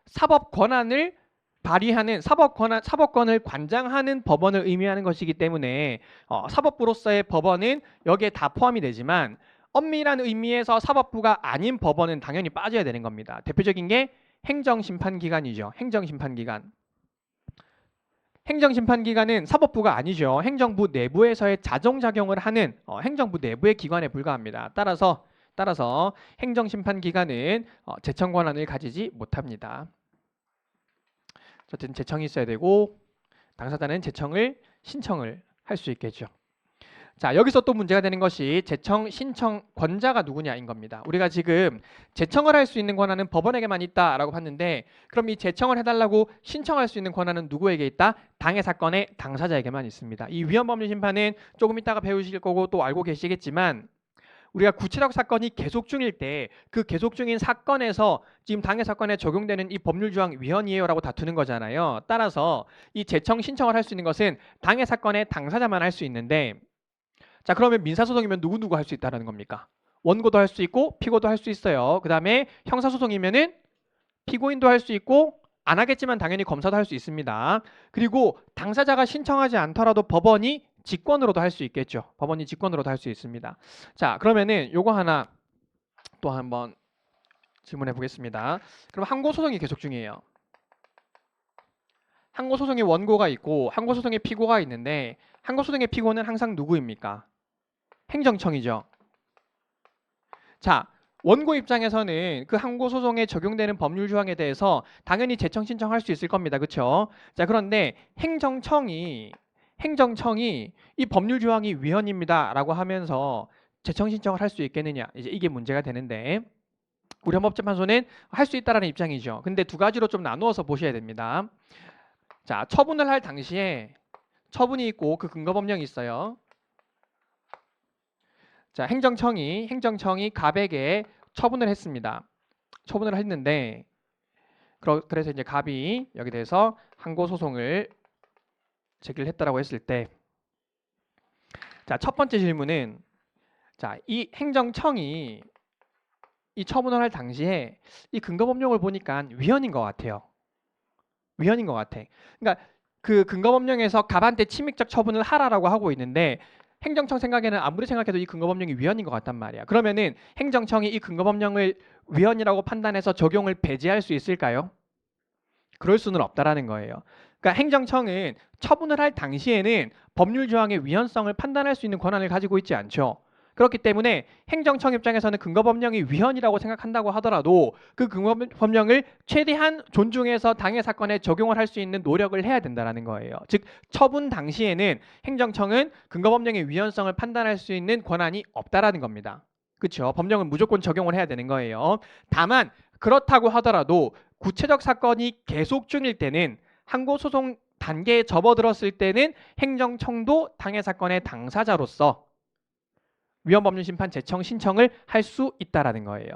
사법 권한을 발휘하는 사법권을 관장하는 법원을 의미하는 것이기 때문에 사법부로서의 법원은 여기에 다 포함이 되지만 엄밀한 의미에서 사법부가 아닌 법원은 당연히 빠져야 되는 겁니다. 대표적인 게 행정심판기관이죠. 행정심판기관. 행정심판기관은 사법부가 아니죠. 행정부 내부에서의 자정작용을 하는 행정부 내부의 기관에 불과합니다. 따라서 행정심판기관은 제청 권한을 가지지 못합니다. 어쨌든 제청이 있어야 되고 당사자는 제청을 신청을 할 수 있겠죠. 자, 여기서 또 문제가 되는 것이 제청 신청권자가 누구냐인 겁니다. 우리가 지금 제청을 할 수 있는 권한은 법원에게만 있다라고 봤는데 그럼 이 제청을 해달라고 신청할 수 있는 권한은 누구에게 있다? 당해 사건의 당사자에게만 있습니다. 이 위헌법률 심판은 조금 이따가 배우실 거고 또 알고 계시겠지만 우리가 구체적 사건이 계속 중일 때 그 계속 중인 사건에서 지금 당해 사건에 적용되는 이 법률 조항 위헌이에요라고 다투는 거잖아요. 따라서 이 제청 신청을 할 수 있는 것은 당해 사건의 당사자만 할 수 있는데 자, 그러면 민사소송이면 누구 할 수 있다는 겁니까? 원고도 할 수 있고 피고도 할 수 있어요. 그 다음에 형사소송이면은 피고인도 할 수 있고 안 하겠지만 당연히 검사도 할 수 있습니다. 그리고 당사자가 신청하지 않더라도 법원이 직권으로도 할 수 있겠죠. 법원이 직권으로도 할 수 있습니다. 자, 그러면은 요거 하나 또 한번 질문해 보겠습니다. 그럼 항고소송이 계속 중이에요. 항고소송의 원고가 있고 항고소송의 피고가 있는데 항고소송의 피고는 항상 누구입니까? 행정청이죠. 자, 원고 입장에서는 그 항고소송에 적용되는 법률 조항에 대해서 당연히 제청 신청할 수 있을 겁니다. 그렇죠? 자, 그런데 행정청이 이 법률 조항이 위헌입니다라고 하면서 제청 신청을 할 수 있겠느냐? 이제 이게 문제가 되는데 우리 헌법재판소는 할 수 있다라는 입장이죠. 근데 두 가지로 좀 나누어서 보셔야 됩니다. 자, 처분을 할 당시에 처분이 있고 그 근거법령이 있어요. 자, 행정청이 갑에게 처분을 했습니다. 처분을 했는데 그래서 이제 갑이 여기 대해서 항고 소송을 제기를 했다라고 했을 때 자, 첫 번째 질문은 자, 이 행정청이 이 처분을 할 당시에 이 근거법령을 보니까 위헌인 것 같아요. 위헌인 것 같아. 그러니까 그 근거법령에서 갑한테 침입적 처분을 하라라고 하고 있는데 행정청 생각에는 아무리 생각해도 이 근거법령이 위헌인 것 같단 말이야. 그러면은 행정청이 이 근거법령을 위헌이라고 판단해서 적용을 배제할 수 있을까요? 그럴 수는 없다라는 거예요. 그러니까 행정청은 처분을 할 당시에는 법률 조항의 위헌성을 판단할 수 있는 권한을 가지고 있지 않죠. 그렇기 때문에 행정청 입장에서는 근거법령이 위헌이라고 생각한다고 하더라도 그 근거법령을 최대한 존중해서 당해 사건에 적용을 할 수 있는 노력을 해야 된다는 거예요. 즉 처분 당시에는 행정청은 근거법령의 위헌성을 판단할 수 있는 권한이 없다라는 겁니다. 그렇죠? 법령은 무조건 적용을 해야 되는 거예요. 다만 그렇다고 하더라도 구체적 사건이 계속 중일 때는 항고소송 단계에 접어들었을 때는 행정청도 당해 사건의 당사자로서 위헌법률 심판 제청 신청을 할 수 있다라는 거예요.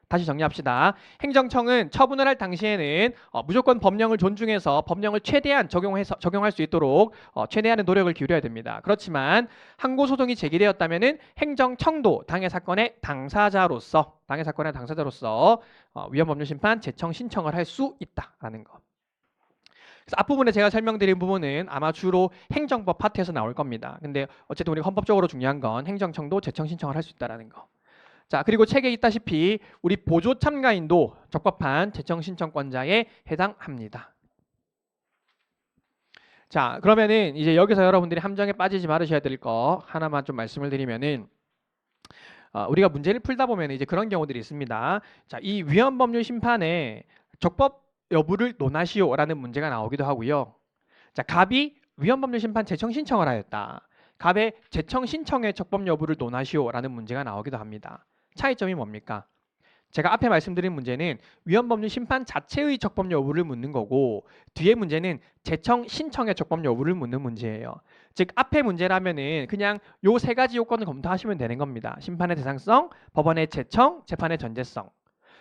다시 정리합시다. 행정청은 처분을 할 당시에는 무조건 법령을 존중해서 법령을 최대한 적용할 수 있도록 최대한의 노력을 기울여야 됩니다. 그렇지만 항고소송이 제기되었다면은 행정청도 당해 사건의 당사자로서 위헌법률 심판 제청 신청을 할 수 있다라는 거. 그래서 앞부분에 제가 설명드린 부분은 아마 주로 행정법 파트에서 나올 겁니다. 근데 어쨌든 우리가 헌법적으로 중요한 건 행정청도 제청 신청을 할 수 있다는 거. 자, 그리고 책에 있다시피 우리 보조 참가인도 적법한 제청 신청권자에 해당합니다. 자, 그러면은 이제 여기서 여러분들이 함정에 빠지지 말으셔야 될 거 하나만 좀 말씀을 드리면은 우리가 문제를 풀다 보면 이제 그런 경우들이 있습니다. 자, 이 위헌법률 심판에 적법 여부를 논하시오라는 문제가 나오기도 하고요. 자, 갑이 위헌법률 심판 제청 신청을 하였다. 갑의 제청 신청의 적법 여부를 논하시오라는 문제가 나오기도 합니다. 차이점이 뭡니까? 제가 앞에 말씀드린 문제는 위헌법률 심판 자체의 적법 여부를 묻는 거고, 뒤에 문제는 제청 신청의 적법 여부를 묻는 문제예요. 즉 앞에 문제라면은 그냥 요 세 가지 요건을 검토하시면 되는 겁니다. 심판의 대상성, 법원의 제청, 재판의 전제성.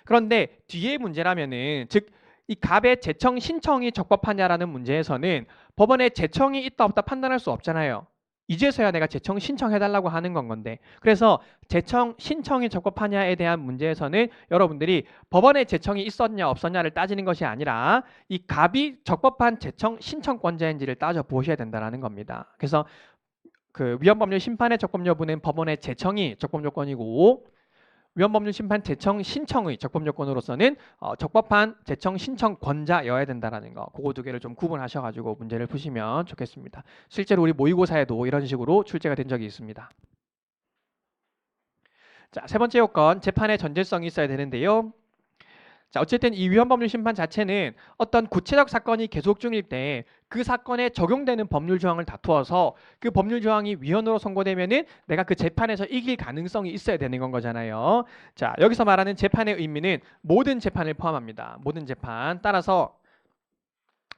그런데 뒤에 문제라면은 즉 이 갑의 제청 신청이 적법하냐라는 문제에서는 법원의 제청이 있다 없다 판단할 수 없잖아요. 이제서야 내가 제청 신청해달라고 하는 건 건데, 그래서 제청 신청이 적법하냐에 대한 문제에서는 여러분들이 법원의 제청이 있었냐 없었냐를 따지는 것이 아니라 이 갑이 적법한 제청 신청권자인지를 따져 보셔야 된다는 겁니다. 그래서 그 위헌법률 심판의 적법 여부는 법원의 제청이 적법 요건이고, 위헌법률 심판 제청 신청의 적법 요건으로서는 적법한 제청 신청권자여야 된다는 거, 그거 두 개를 좀 구분하셔가지고 문제를 푸시면 좋겠습니다. 실제로 우리 모의고사에도 이런 식으로 출제가 된 적이 있습니다. 자, 세 번째 요건, 재판의 전제성이 있어야 되는데요. 자, 어쨌든 이 위헌법률 심판 자체는 어떤 구체적 사건이 계속 중일 때 그 사건에 적용되는 법률 조항을 다투어서 그 법률 조항이 위헌으로 선고되면은 내가 그 재판에서 이길 가능성이 있어야 되는 건 거잖아요. 자, 여기서 말하는 재판의 의미는 모든 재판을 포함합니다. 모든 재판. 따라서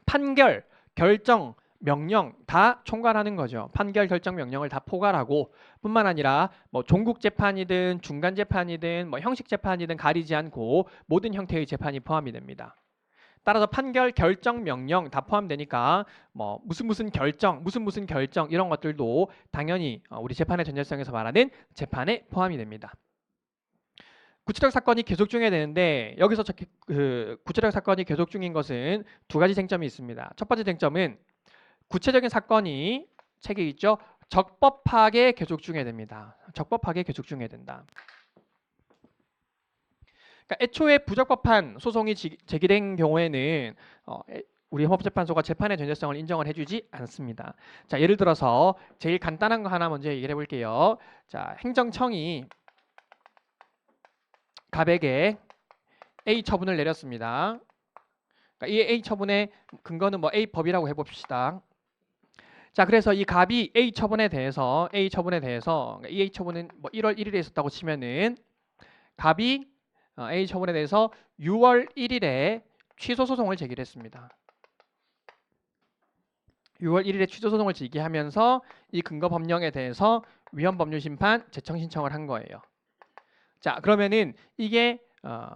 판결, 결정, 명령 다 총괄하는 거죠. 판결, 결정, 명령을 다 포괄하고, 뿐만 아니라 뭐 종국 재판이든 중간 재판이든 뭐 형식 재판이든 가리지 않고 모든 형태의 재판이 포함이 됩니다. 따라서 판결, 결정, 명령 다 포함되니까 뭐 무슨 결정, 무슨 결정 이런 것들도 당연히 우리 재판의 전제성에서 말하는 재판에 포함이 됩니다. 구체적 사건이 계속 중해야 되는데, 여기서 그 구체적 사건이 계속 중인 것은 두 가지 쟁점이 있습니다. 첫 번째 쟁점은 구체적인 사건이 책에 있죠. 적법하게 계속 중해야 됩니다. 적법하게 계속 중해야 된다. 그러니까 애초에 부적법한 소송이 제기된 경우에는 우리 헌법재판소가 재판의 전제성을 인정을 해주지 않습니다. 자, 예를 들어서 제일 간단한 거 하나 먼저 얘기를 해볼게요. 자, 행정청이 갑에게 A 처분을 내렸습니다. 그러니까 이 A 처분의 근거는 뭐 A 법이라고 해봅시다. 자, 그래서 이 갑이 A 처분에 대해서 그러니까 이 A 처분은 뭐 1월 1일에 있었다고 치면은 갑이 A 처분에 대해서 6월 1일에 취소 소송을 제기를 했습니다. 6월 1일에 취소 소송을 제기하면서 이 근거 법령에 대해서 위헌법률 심판 제청 신청을 한 거예요. 자, 그러면은 이게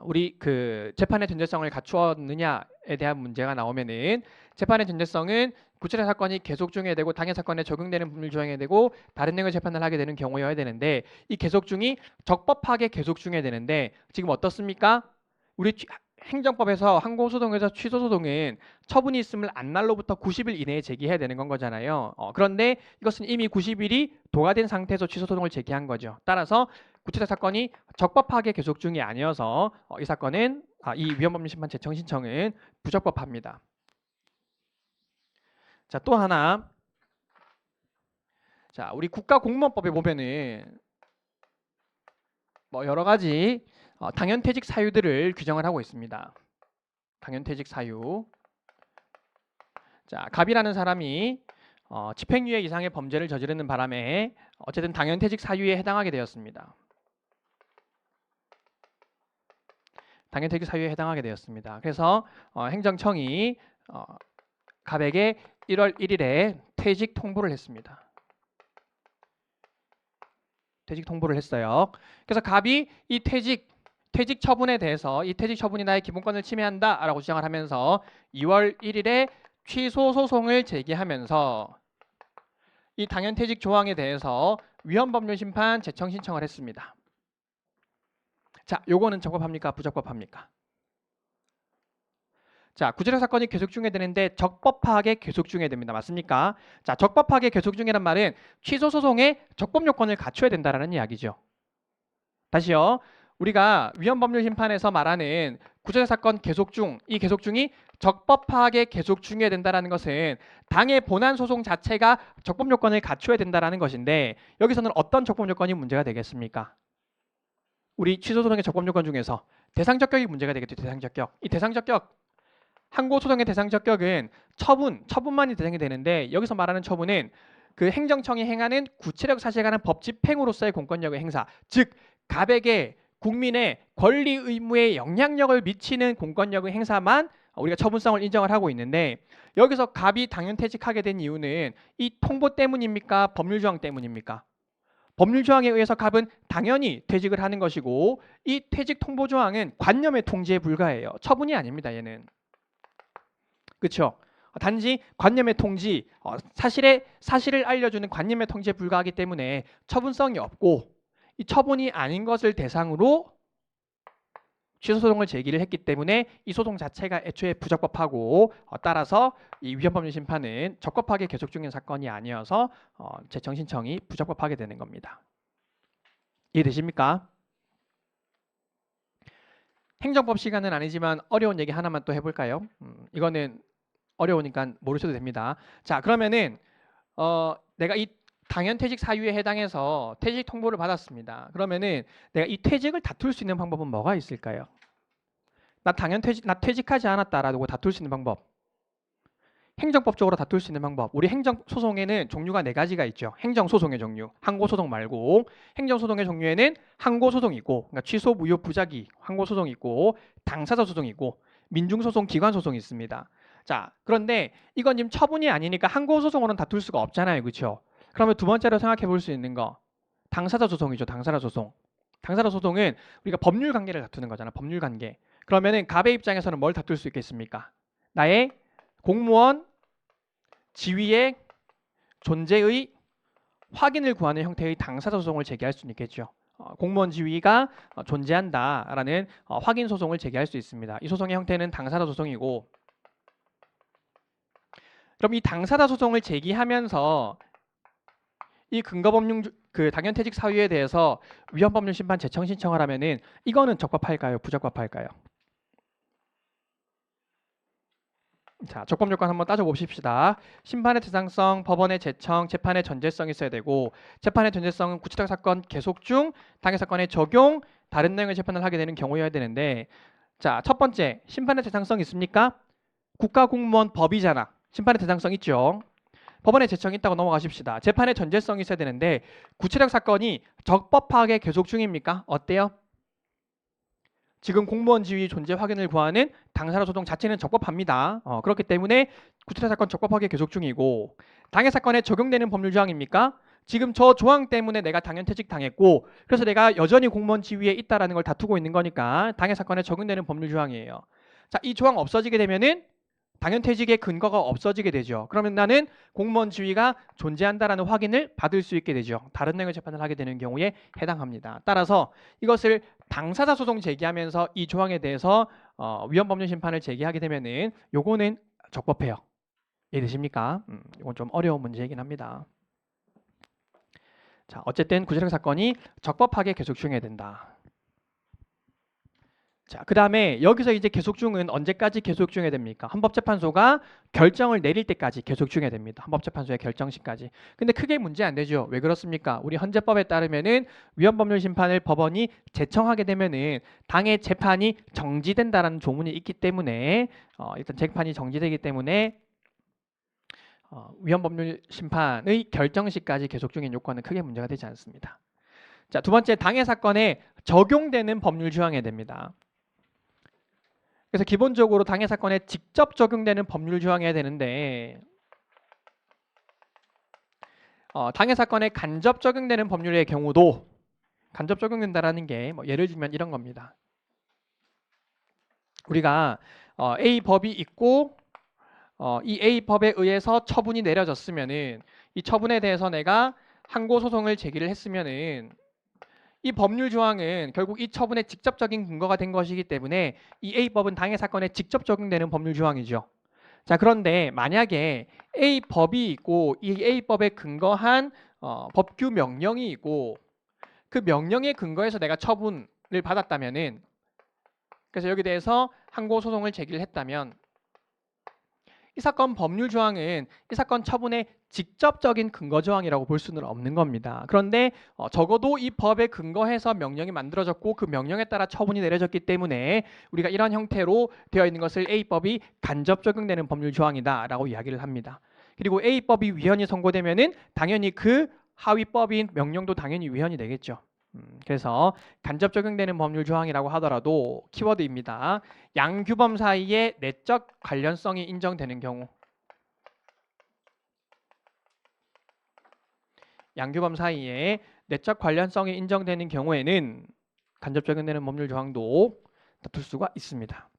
우리 그 재판의 전제성을 갖추었느냐에 대한 문제가 나오면은, 재판의 전제성은 구체적 사건이 계속 중해야 되고 당해 사건에 적용되는 법률 조항해야 되고 다른 내용의 재판을 하게 되는 경우여야 되는데, 이 계속 중이 적법하게 계속 중해야 되는데 지금 어떻습니까? 우리 행정법에서 항고소송에서 취소소송은 처분이 있음을 안날로부터 90일 이내에 제기해야 되는 건 거잖아요. 그런데 이것은 이미 90일이 도과된 상태에서 취소소송을 제기한 거죠. 따라서 구체적 사건이 적법하게 계속 중이 아니어서 이 사건은 이 위헌법률 심판 제청 신청은 부적법합니다. 자, 또 하나. 자, 우리 국가공무원법에 보면은 뭐 여러 가지 당연퇴직 사유들을 규정을 하고 있습니다. 당연퇴직 사유. 자, 갑이라는 사람이 집행유예 이상의 범죄를 저지르는 바람에 어쨌든 당연퇴직 사유에 해당하게 되었습니다. 당연퇴직 사유에 해당하게 되었습니다. 그래서 행정청이 갑에게 1월 1일에 퇴직 통보를 했습니다. 퇴직 통보를 했어요. 그래서 갑이 이 퇴직 처분에 대해서 이 퇴직 처분이 나의 기본권을 침해한다라고 주장을 하면서 2월 1일에 취소 소송을 제기하면서 이 당연퇴직 조항에 대해서 위헌법률 심판 제청 신청을 했습니다. 자, 요거는 적법합니까? 부적법합니까? 자, 구체적 사건이 계속 중해되는데 적법하게 계속 중해됩니다. 맞습니까? 자, 적법하게 계속 중해란 말은 취소 소송에 적법 요건을 갖춰야 된다라는 이야기죠. 다시요. 우리가 위헌법률 심판에서 말하는 구체적 사건 계속 중, 이 계속 중이 적법하게 계속 중요해야 된다는 것은 당의 본안 소송 자체가 적법 요건을 갖춰야 된다는 것인데 여기서는 어떤 적법 요건이 문제가 되겠습니까? 우리 취소 소송의 적법 요건 중에서 대상 적격이 문제가 되겠죠. 대상 적격. 이 대상 적격 항고 소송의 대상 적격은 처분만이 대상이 되는데 여기서 말하는 처분은 그 행정청이 행하는 구체적 사실에 관한 법 집행으로서의 공권력의 행사, 즉 갑에게 국민의 권리 의무에 영향력을 미치는 공권력의 행사만 우리가 처분성을 인정을 하고 있는데 여기서 갑이 당연퇴직하게 된 이유는 이 통보 때문입니까? 법률 조항 때문입니까? 법률 조항에 의해서 갑은 당연히 퇴직을 하는 것이고 이 퇴직 통보 조항은 관념의 통지에 불과해요. 처분이 아닙니다. 얘는. 그렇죠? 단지 관념의 통지, 사실을 알려주는 관념의 통지에 불과하기 때문에 처분성이 없고 이 처분이 아닌 것을 대상으로 취소 소송을 제기를 했기 때문에 이 소송 자체가 애초에 부적법하고 따라서 이 위헌법률 심판은 적법하게 계속 중인 사건이 아니어서 재청 신청이 부적법하게 되는 겁니다. 이해되십니까? 행정법 시간은 아니지만 어려운 얘기 하나만 또 해볼까요? 이거는 어려우니까 모르셔도 됩니다. 자, 그러면은 내가 이 당연퇴직 사유에 해당해서 퇴직 통보를 받았습니다. 그러면은 내가 이 퇴직을 다툴 수 있는 방법은 뭐가 있을까요? 나 퇴직하지 않았다라고 다툴 수 있는 방법. 행정법적으로 다툴 수 있는 방법. 우리 행정소송에는 종류가 4가지가 있죠. 행정소송의 종류, 항고소송 말고 행정소송의 종류에는 항고소송이고 그러니까 취소, 무효, 부작위 항고소송이 있고 당사자 소송이 있고 민중소송, 기관소송이 있습니다. 자, 그런데 이건 지금 처분이 아니니까 항고소송으로는 다툴 수가 없잖아요. 그렇죠? 그러면 두 번째로 생각해 볼 수 있는 거 당사자 소송이죠. 당사자 소송. 당사자 소송은 우리가 법률 관계를 다투는 거잖아. 법률 관계. 그러면은 갑의 입장에서는 뭘 다툴 수 있겠습니까? 나의 공무원 지위의 존재의 확인을 구하는 형태의 당사자 소송을 제기할 수 있겠죠. 공무원 지위가 존재한다라는 확인 소송을 제기할 수 있습니다. 이 소송의 형태는 당사자 소송이고 그럼 이 당사자 소송을 제기하면서 이 근거법률 그 당연퇴직 사유에 대해서 위헌법률 심판 재청 신청을 하면은 이거는 적법할까요? 부적법할까요? 자, 적법 요건 한번 따져봅시다. 심판의 대상성, 법원의 재청, 재판의 전제성이 있어야 되고 재판의 전제성은 구체적 사건 계속 중, 당해 사건의 적용, 다른 내용의 재판을 하게 되는 경우여야 되는데 자, 첫 번째, 심판의 대상성 있습니까? 국가공무원 법이잖아. 심판의 대상성 있죠. 법원의 재청이 있다고 넘어가십시다. 재판의 전제성이 있어야 되는데 구체적 사건이 적법하게 계속 중입니까? 어때요? 지금 공무원 지위 존재 확인을 구하는 당사자 소송 자체는 적법합니다. 그렇기 때문에 구체적 사건 적법하게 계속 중이고 당해 사건에 적용되는 법률 조항입니까? 지금 저 조항 때문에 내가 당연퇴직 당했고 그래서 내가 여전히 공무원 지위에 있다라는 걸 다투고 있는 거니까 당해 사건에 적용되는 법률 조항이에요. 자, 이 조항 없어지게 되면은 당연퇴직의 근거가 없어지게 되죠. 그러면 나는 공무원 지위가 존재한다라는 확인을 받을 수 있게 되죠. 다른 내용의 재판을 하게 되는 경우에 해당합니다. 따라서 이것을 당사자 소송 제기하면서 이 조항에 대해서 위헌법률 심판을 제기하게 되면은 요거는 적법해요. 이해되십니까? 이건 좀 어려운 문제이긴 합니다. 자, 어쨌든 구체적 사건이 적법하게 계속 중해야 된다. 자, 그 다음에 여기서 이제 계속 중은 언제까지 계속 중해야 됩니까? 헌법재판소가 결정을 내릴 때까지 계속 중해야 됩니다. 헌법재판소의 결정시까지. 근데 크게 문제 안 되죠. 왜 그렇습니까? 우리 헌재법에 따르면은 위헌법률 심판을 법원이 제청하게 되면은 당의 재판이 정지된다라는 조문이 있기 때문에 일단 재판이 정지되기 때문에 위헌법률 심판의 결정시까지 계속 중인 요건은 크게 문제가 되지 않습니다. 자, 두 번째 당해 사건에 적용되는 법률 조항해야 됩니다. 그래서 기본적으로 당해 사건에 직접 적용되는 법률 조항해야 되는데 당해 사건에 간접 적용되는 법률의 경우도 간접 적용된다라는 게 예를 들면 이런 겁니다. 우리가 A 법이 있고 이 A 법에 의해서 처분이 내려졌으면은 이 처분에 대해서 내가 항고 소송을 제기를 했으면은 이 법률 조항은 결국 이 처분의 직접적인 근거가 된 것이기 때문에 이 A법은 당해 사건에 직접 적용되는 법률 조항이죠. 자, 그런데 만약에 A법이 있고 이 A법에 근거한 법규 명령이 있고 그 명령에 근거해서 내가 처분을 받았다면은 그래서 여기 대해서 항고 소송을 제기를 했다면 이 사건 법률 조항은 이 사건 처분의 직접적인 근거 조항이라고 볼 수는 없는 겁니다. 그런데 적어도 이 법에 근거해서 명령이 만들어졌고 그 명령에 따라 처분이 내려졌기 때문에 우리가 이런 형태로 되어 있는 것을 A법이 간접 적용되는 법률 조항이다라고 이야기를 합니다. 그리고 A법이 위헌이 선고되면은 당연히 그 하위법인 명령도 당연히 위헌이 되겠죠. 그래서 간접 적용되는 법률 조항이라고 하더라도 키워드입니다. 양규범 사이에 내적 관련성이 인정되는 경우, 양규범 사이에 내적 관련성이 인정되는 경우에는 간접 적용되는 법률 조항도 다툴 수가 있습니다.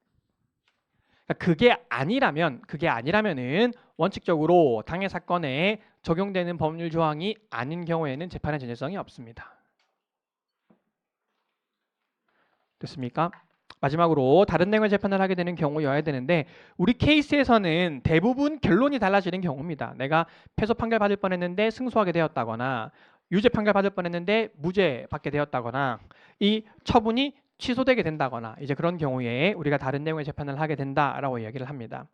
그게 아니라면은 원칙적으로 당해 사건에 적용되는 법률 조항이 아닌 경우에는 재판의 전제성이 없습니다. 됐습니까? 마지막으로 다른 내용의 재판을 하게 되는 경우여야 되는데 우리 케이스에서는 대부분 결론이 달라지는 경우입니다. 내가 패소 판결 받을 뻔했는데 승소하게 되었다거나 유죄 판결 받을 뻔했는데 무죄 받게 되었다거나 이 처분이 취소되게 된다거나 이제 그런 경우에 우리가 다른 내용의 재판을 하게 된다라고 이야기를 합니다.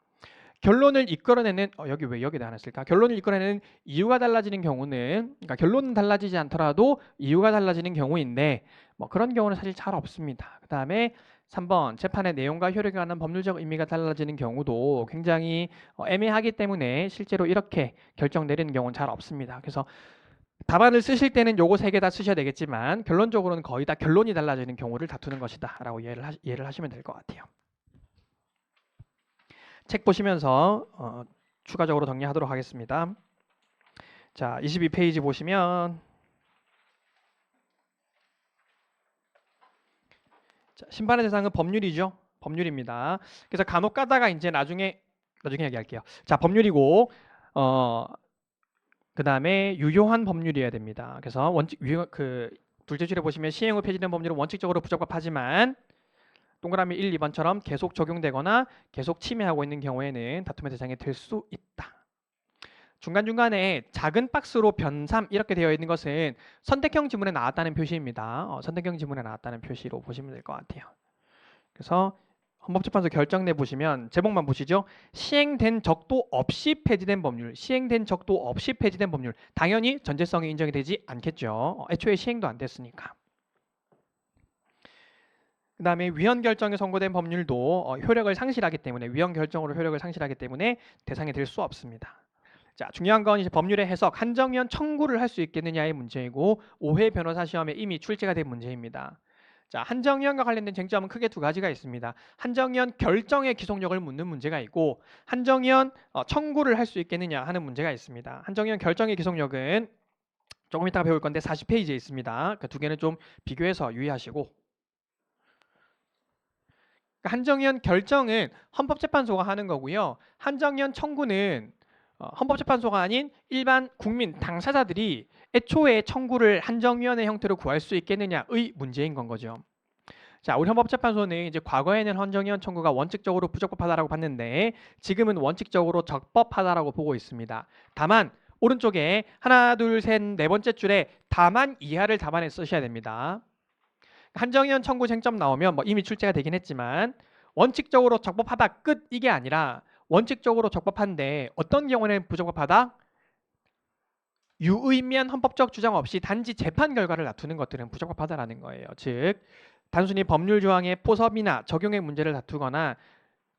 결론을 이끌어내는 여기 왜 여기다 안 했을까? 결론을 이끌어내는 이유가 달라지는 경우는 그러니까 결론은 달라지지 않더라도 이유가 달라지는 경우인데 뭐 그런 경우는 사실 잘 없습니다. 그 다음에 3번 재판의 내용과 효력에 관한 법률적 의미가 달라지는 경우도 굉장히 애매하기 때문에 실제로 이렇게 결정 내리는 경우는 잘 없습니다. 그래서 답안을 쓰실 때는 요거 3개 다 쓰셔야 되겠지만 결론적으로는 거의 다 결론이 달라지는 경우를 다투는 것이다 라고 이해를 하시면 될 것 같아요. 책 보시면서 추가적으로 정리하도록 하겠습니다. 자, 22페이지 보시면 자, 심판의 대상은 법률이죠. 법률입니다. 그래서 간혹 가다가 이제 나중에 얘기할게요. 자, 법률이고 그다음에 유효한 법률이어야 됩니다. 그래서 둘째 줄에 보시면 시행 후 폐지된 법률은 원칙적으로 부적합하지만 동그라미 1, 2번처럼 계속 적용되거나 계속 침해하고 있는 경우에는 다툼의 대상이 될 수 있다. 중간중간에 작은 박스로 변3 이렇게 되어 있는 것은 선택형 지문에 나왔다는 표시입니다. 선택형 지문에 나왔다는 표시로 보시면 될 것 같아요. 그래서 헌법재판소 결정내 보시면 제목만 보시죠. 시행된 적도 없이 폐지된 법률, 시행된 적도 없이 폐지된 법률. 당연히 전제성이 인정이 되지 않겠죠. 애초에 시행도 안 됐으니까. 그 다음에 위헌 결정에 선고된 법률도 효력을 상실하기 때문에 위헌 결정으로 효력을 상실하기 때문에 대상이 될 수 없습니다. 자, 중요한 건 이제 법률의 해석, 한정위헌 청구를 할 수 있겠느냐의 문제이고 5회 변호사 시험에 이미 출제가 된 문제입니다. 자, 한정위헌과 관련된 쟁점은 크게 2가지가 있습니다. 한정위헌 결정의 기속력을 묻는 문제가 있고 한정위헌 청구를 할 수 있겠느냐 하는 문제가 있습니다. 한정위헌 결정의 기속력은 조금 이따가 배울 건데 40페이지에 있습니다. 그 2개는 좀 비교해서 유의하시고 한정위헌 결정은 헌법재판소가 하는 거고요. 한정위헌 청구는 헌법재판소가 아닌 일반 국민 당사자들이 애초에 청구를 한정위원회 형태로 구할 수 있겠느냐의 문제인 건 거죠. 자, 우리 헌법재판소는 이제 과거에는 한정위헌 청구가 원칙적으로 부적법하다라고 봤는데 지금은 원칙적으로 적법하다라고 보고 있습니다. 다만 오른쪽에 하나, 둘, 셋, 4번째 줄에 다만 이하를 답안에 쓰셔야 됩니다. 한정위헌 청구 쟁점 나오면 뭐 이미 출제가 되긴 했지만 원칙적으로 적법하다 끝 이게 아니라 원칙적으로 적법한데 어떤 경우에는 부적법하다? 유의미한 헌법적 주장 없이 단지 재판 결과를 다투는 것들은 부적법하다라는 거예요. 즉 단순히 법률 조항의 포섭이나 적용의 문제를 다투거나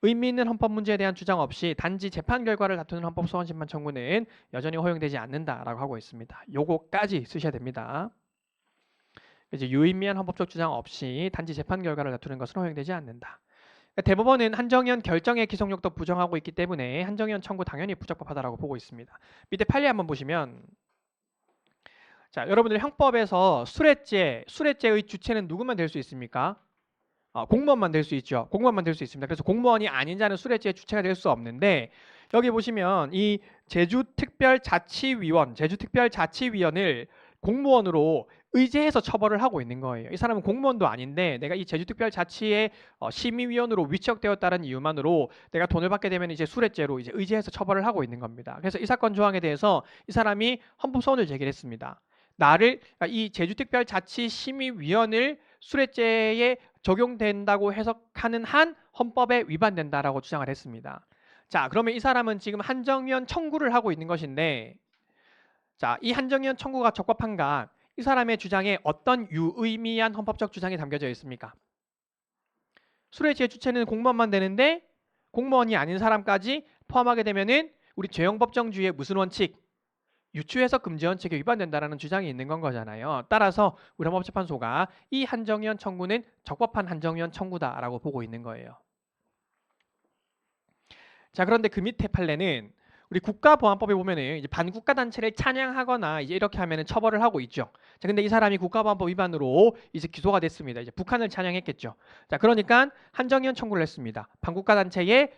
의미 있는 헌법 문제에 대한 주장 없이 단지 재판 결과를 다투는 헌법소원심판 청구는 여전히 허용되지 않는다라고 하고 있습니다. 요거까지 쓰셔야 됩니다. 이제 유의미한 헌법적 주장 없이 단지 재판 결과를 다투는 것은 허용되지 않는다. 대법원은 한정위헌 결정의 기속력도 부정하고 있기 때문에 한정위헌 청구 당연히 부적법하다라고 보고 있습니다. 밑에 판례 한번 보시면 자, 여러분들 형법에서 수뢰죄의 주체는 누구만 될 수 있습니까? 공무원만 될 수 있죠. 공무원만 될 수 있습니다. 그래서 공무원이 아닌 자는 수뢰죄의 주체가 될 수 없는데 여기 보시면 이 제주특별자치위원을 공무원으로 의제해서 처벌을 하고 있는 거예요. 이 사람은 공무원도 아닌데 내가 이 제주특별자치의 심의위원으로 위촉되었다는 이유만으로 내가 돈을 받게 되면 이제 수뢰죄로 이제 의제해서 처벌을 하고 있는 겁니다. 그래서 이 사건 조항에 대해서 이 사람이 헌법소원을 제기했습니다. 이 제주특별자치심의위원을 수뢰죄에 적용된다고 해석하는 한 헌법에 위반된다라고 주장을 했습니다. 자, 그러면 이 사람은 지금 한정위원 청구를 하고 있는 것인데, 자, 이 한정위원 청구가 적법한가? 이 사람의 주장에 어떤 유의미한 헌법적 주장이 담겨져 있습니까? 수뢰지의 주체는 공무원만 되는데 공무원이 아닌 사람까지 포함하게 되면은 우리 죄형법정주의의 무슨 원칙? 유추해석 금지 원칙에 위반된다라는 주장이 있는 건 거잖아요. 따라서 우리 헌법재판소가 이 한정위원 청구는 적법한 한정위원 청구다라고 보고 있는 거예요. 자, 그런데 그 밑에 판례는 우리 국가보안법에 보면은 이제 반국가 단체를 찬양하거나 이제 이렇게 하면은 처벌을 하고 있죠. 자, 근데 이 사람이 국가보안법 위반으로 이제 기소가 됐습니다. 이제 북한을 찬양했겠죠. 자, 그러니까 한정위원 청구를 했습니다. 반국가 단체에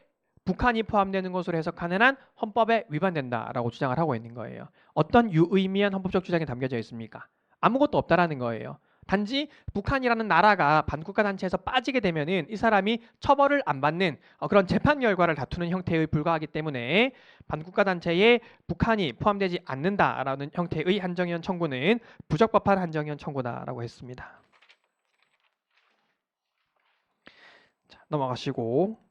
북한이 포함되는 것으로 해석하는 한 헌법에 위반된다라고 주장을 하고 있는 거예요. 어떤 유의미한 헌법적 주장이 담겨져 있습니까? 아무것도 없다라는 거예요. 단지 북한이라는 나라가 반국가 단체에서 빠지게 되면은 이 사람이 처벌을 안 받는 그런 재판 결과를 다투는 형태에 불과하기 때문에 반국가 단체에 북한이 포함되지 않는다라는 형태의 한정위원 청구는 부적법한 한정위원 청구다라고 했습니다. 자, 넘어가시고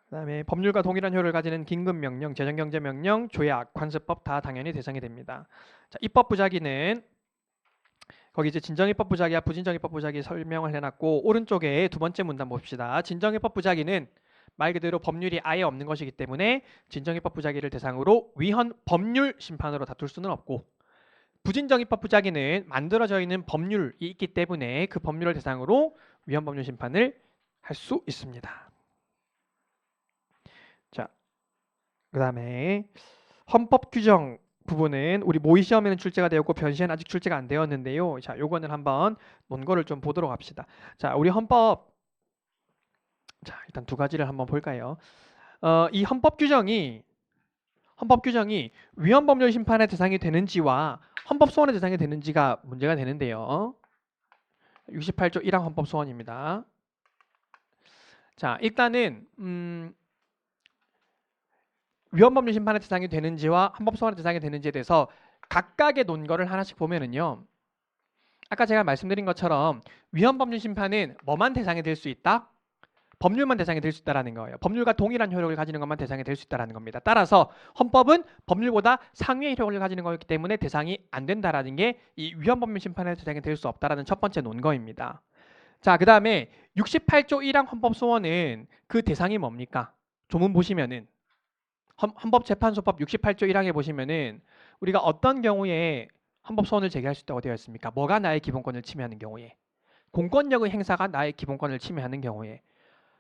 그다음에 법률과 동일한 효력을 가지는 긴급명령, 재정경제명령, 조약, 관습법 다 당연히 대상이 됩니다. 자, 입법부작위는 거기 이제 진정입법부작위와 부진정입법부작위 설명을 해놨고 오른쪽에 두 번째 문단 봅시다. 진정입법부작위는 말 그대로 법률이 아예 없는 것이기 때문에 진정입법부작위를 대상으로 위헌 법률 심판으로 다툴 수는 없고 부진정입법부작위는 만들어져 있는 법률이 있기 때문에 그 법률을 대상으로 위헌 법률 심판을 할 수 있습니다. 자, 그 다음에 헌법 규정 부분은 우리 모의 시험에는 출제가 되었고 변시에는 아직 출제가 안 되었는데요. 자, 요거는 한번 논거를 좀 보도록 합시다. 자, 우리 헌법 자, 일단 두 가지를 한번 볼까요? 이 헌법 규정이 위헌 법률 심판의 대상이 되는지와 헌법 소원의 대상이 되는지가 문제가 되는데요. 68조 1항 헌법 소원입니다. 자, 일단은 위헌 법률 심판의 대상이 되는지와 헌법 소원의 대상이 되는지에 대해서 각각의 논거를 하나씩 보면은요. 아까 제가 말씀드린 것처럼 위헌 법률 심판은 뭐만 대상이 될 수 있다? 법률만 대상이 될 수 있다라는 거예요. 법률과 동일한 효력을 가지는 것만 대상이 될 수 있다라는 겁니다. 따라서 헌법은 법률보다 상위의 효력을 가지는 거기 때문에 대상이 안 된다라는 게 이 위헌 법률 심판의 대상이 될 수 없다라는 첫 번째 논거입니다. 자, 그다음에 68조 1항 헌법 소원은 그 대상이 뭡니까? 조문 보시면은 헌법재판소법 68조 1항에 보시면은 우리가 어떤 경우에 헌법 소원을 제기할 수 있다고 되어 있습니까? 뭐가 나의 기본권을 침해하는 경우에, 공권력의 행사가 나의 기본권을 침해하는 경우에.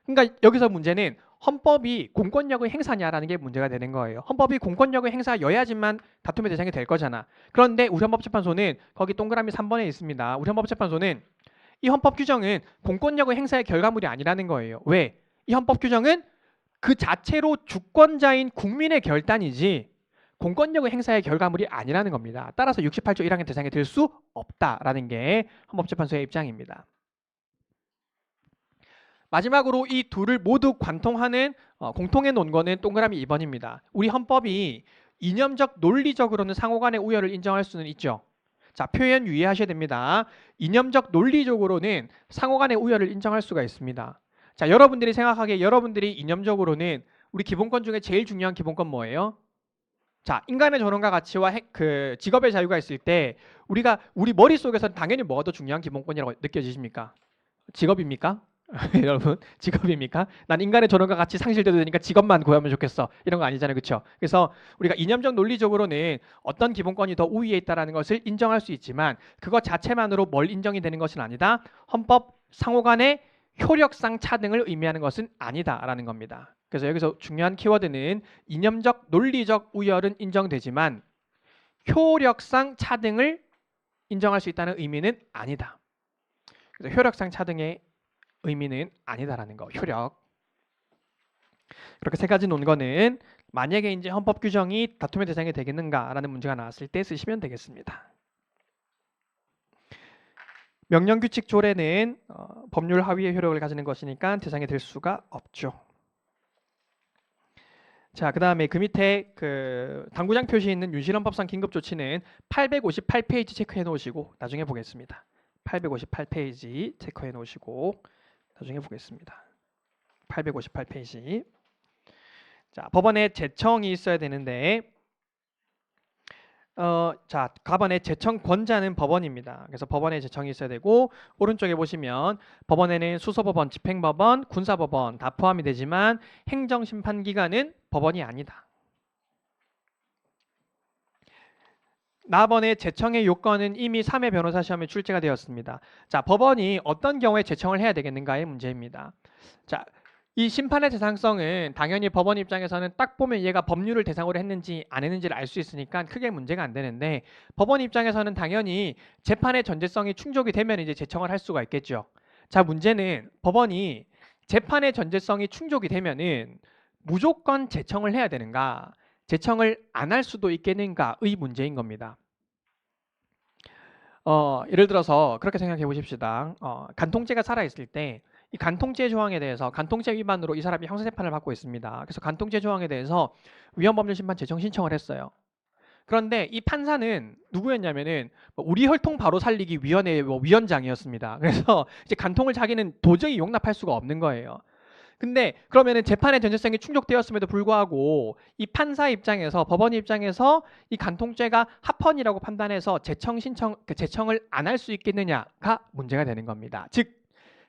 그러니까 여기서 문제는 헌법이 공권력의 행사냐라는 게 문제가 되는 거예요. 헌법이 공권력의 행사여야지만 다툼의 대상이 될 거잖아. 그런데 우리 헌법재판소는 거기 동그라미 3번에 있습니다. 우리 헌법재판소는 이 헌법 규정은 공권력의 행사의 결과물이 아니라는 거예요. 왜? 이 헌법 규정은 그 자체로 주권자인 국민의 결단이지 공권력의 행사의 결과물이 아니라는 겁니다. 따라서 68조 1항의 대상이 될 수 없다라는 게 헌법재판소의 입장입니다. 마지막으로 이 둘을 모두 관통하는 공통의 논거는 동그라미 2번입니다. 우리 헌법이 이념적 논리적으로는 상호간의 우열을 인정할 수는 있죠. 자, 표현 유의하셔야 됩니다. 이념적 논리적으로는 상호간의 우열을 인정할 수가 있습니다. 자, 여러분들이 생각하기에 여러분들이 이념적으로는 우리 기본권 중에 제일 중요한 기본권 뭐예요? 자, 인간의 존엄과 가치와 그 직업의 자유가 있을 때 우리가 우리 머릿속에서는 당연히 뭐가 더 중요한 기본권이라고 느껴지십니까? 직업입니까? 여러분, 직업입니까? 난 인간의 존엄과 가치 상실돼도 되니까 직업만 구하면 좋겠어. 이런 거 아니잖아요. 그렇죠? 그래서 우리가 이념적 논리적으로는 어떤 기본권이 더 우위에 있다는 것을 인정할 수 있지만 그것 자체만으로 뭘 인정이 되는 것은 아니다. 헌법 상호간의 효력상 차등을 의미하는 것은 아니다라는 겁니다. 그래서 여기서 중요한 키워드는 이념적 논리적 우열은 인정되지만 효력상 차등을 인정할 수 있다는 의미는 아니다. 그래서 효력상 차등의 의미는 아니다라는 거. 효력. 그렇게 세 가지 논거는 만약에 이제 헌법 규정이 다툼의 대상이 되겠는가라는 문제가 나왔을 때 쓰시면 되겠습니다. 명령규칙 조례는 법률 하위의 효력을 가지는 것이니까 대상이 될 수가 없죠. 자, 그 다음에 그 밑에 그 당구장 표시 있는 윤실헌법상 긴급조치는 858페이지 체크해 놓으시고 나중에 보겠습니다. 858페이지 체크해 놓으시고 나중에 보겠습니다. 858페이지. 자, 법원에 제청이 있어야 되는데 자, 법원의 제청권자는 법원입니다. 그래서 법원에 제청이 있어야 되고 오른쪽에 보시면 법원에는 수소법원, 집행법원, 군사법원 다 포함이 되지만 행정심판기관은 법원이 아니다. 나번의 제청의 요건은 이미 3회 변호사 시험에 출제가 되었습니다. 자, 법원이 어떤 경우에 제청을 해야 되겠는가의 문제입니다. 자, 이 심판의 대상성은 당연히 법원 입장에서는 딱 보면 얘가 법률을 대상으로 했는지 안 했는지를 알 수 있으니까 크게 문제가 안 되는데 법원 입장에서는 당연히 재판의 전제성이 충족이 되면 이제 제청을 할 수가 있겠죠. 자, 문제는 법원이 재판의 전제성이 충족이 되면은 무조건 제청을 해야 되는가, 제청을 안 할 수도 있겠는가의 문제인 겁니다. 예를 들어서 그렇게 생각해 보십시다. 간통죄가 살아있을 때 이 간통죄 조항에 대해서 간통죄 위반으로 이 사람이 형사재판을 받고 있습니다. 그래서 간통죄 조항에 대해서 위헌법률심판 제청 신청을 했어요. 그런데 이 판사는 누구였냐면은 우리 혈통 바로 살리기 위원회 위원장이었습니다. 그래서 이제 간통을 자기는 도저히 용납할 수가 없는 거예요. 근데 그러면은 재판의 전제성이 충족되었음에도 불구하고 이 판사 입장에서 법원 입장에서 이 간통죄가 합헌이라고 판단해서 제청을 안 할 수 있겠느냐가 문제가 되는 겁니다. 즉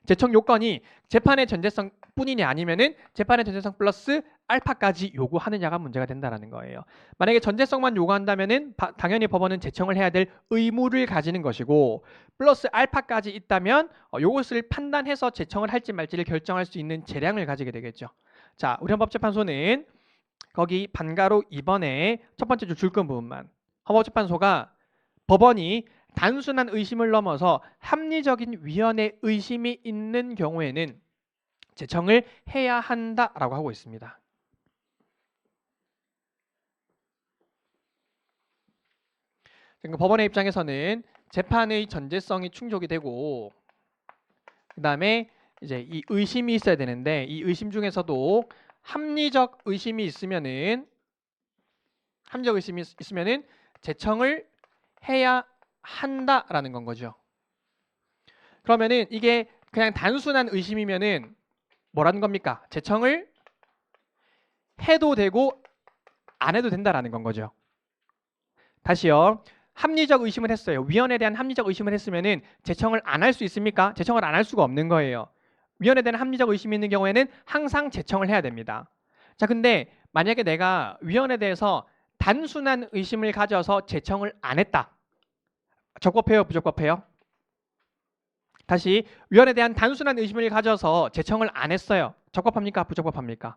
제청 요건이 재판의 전제성 뿐이냐 아니면은 재판의 전제성 플러스 알파까지 요구하느냐가 문제가 된다라는 거예요. 만약에 전제성만 요구한다면은 당연히 법원은 제청을 해야 될 의무를 가지는 것이고 플러스 알파까지 있다면 요것을 판단해서 제청을 할지 말지를 결정할 수 있는 재량을 가지게 되겠죠. 자, 우리 헌법재판소는 거기 반가로 2번에 첫 번째 줄 줄건 부분만 헌법재판소가 법원이 단순한 의심을 넘어서 합리적인 위헌의 의심이 있는 경우에는 제청을 해야 한다라고 하고 있습니다. 그러니까 법원의 입장에서는 재판의 전제성이 충족이 되고 그다음에 이제 이 의심이 있어야 되는데 이 의심 중에서도 합리적 의심이 있으면은 제청을 해야 한다라는 건 거죠. 그러면은 이게 그냥 단순한 의심이면은 뭐라는 겁니까? 제청을 해도 되고 안 해도 된다라는 건 거죠. 다시요. 합리적 의심을 했어요. 위헌에 대한 합리적 의심을 했으면은 제청을 안 할 수 있습니까? 제청을 안 할 수가 없는 거예요. 위헌에 대한 합리적 의심이 있는 경우에는 항상 제청을 해야 됩니다. 자, 근데 만약에 내가 위헌에 대해서 단순한 의심을 가져서 제청을 안 했다. 적법해요, 부적법해요? 다시 위헌에 대한 단순한 의심을 가져서 제청을 안 했어요. 적법합니까? 부적법합니까?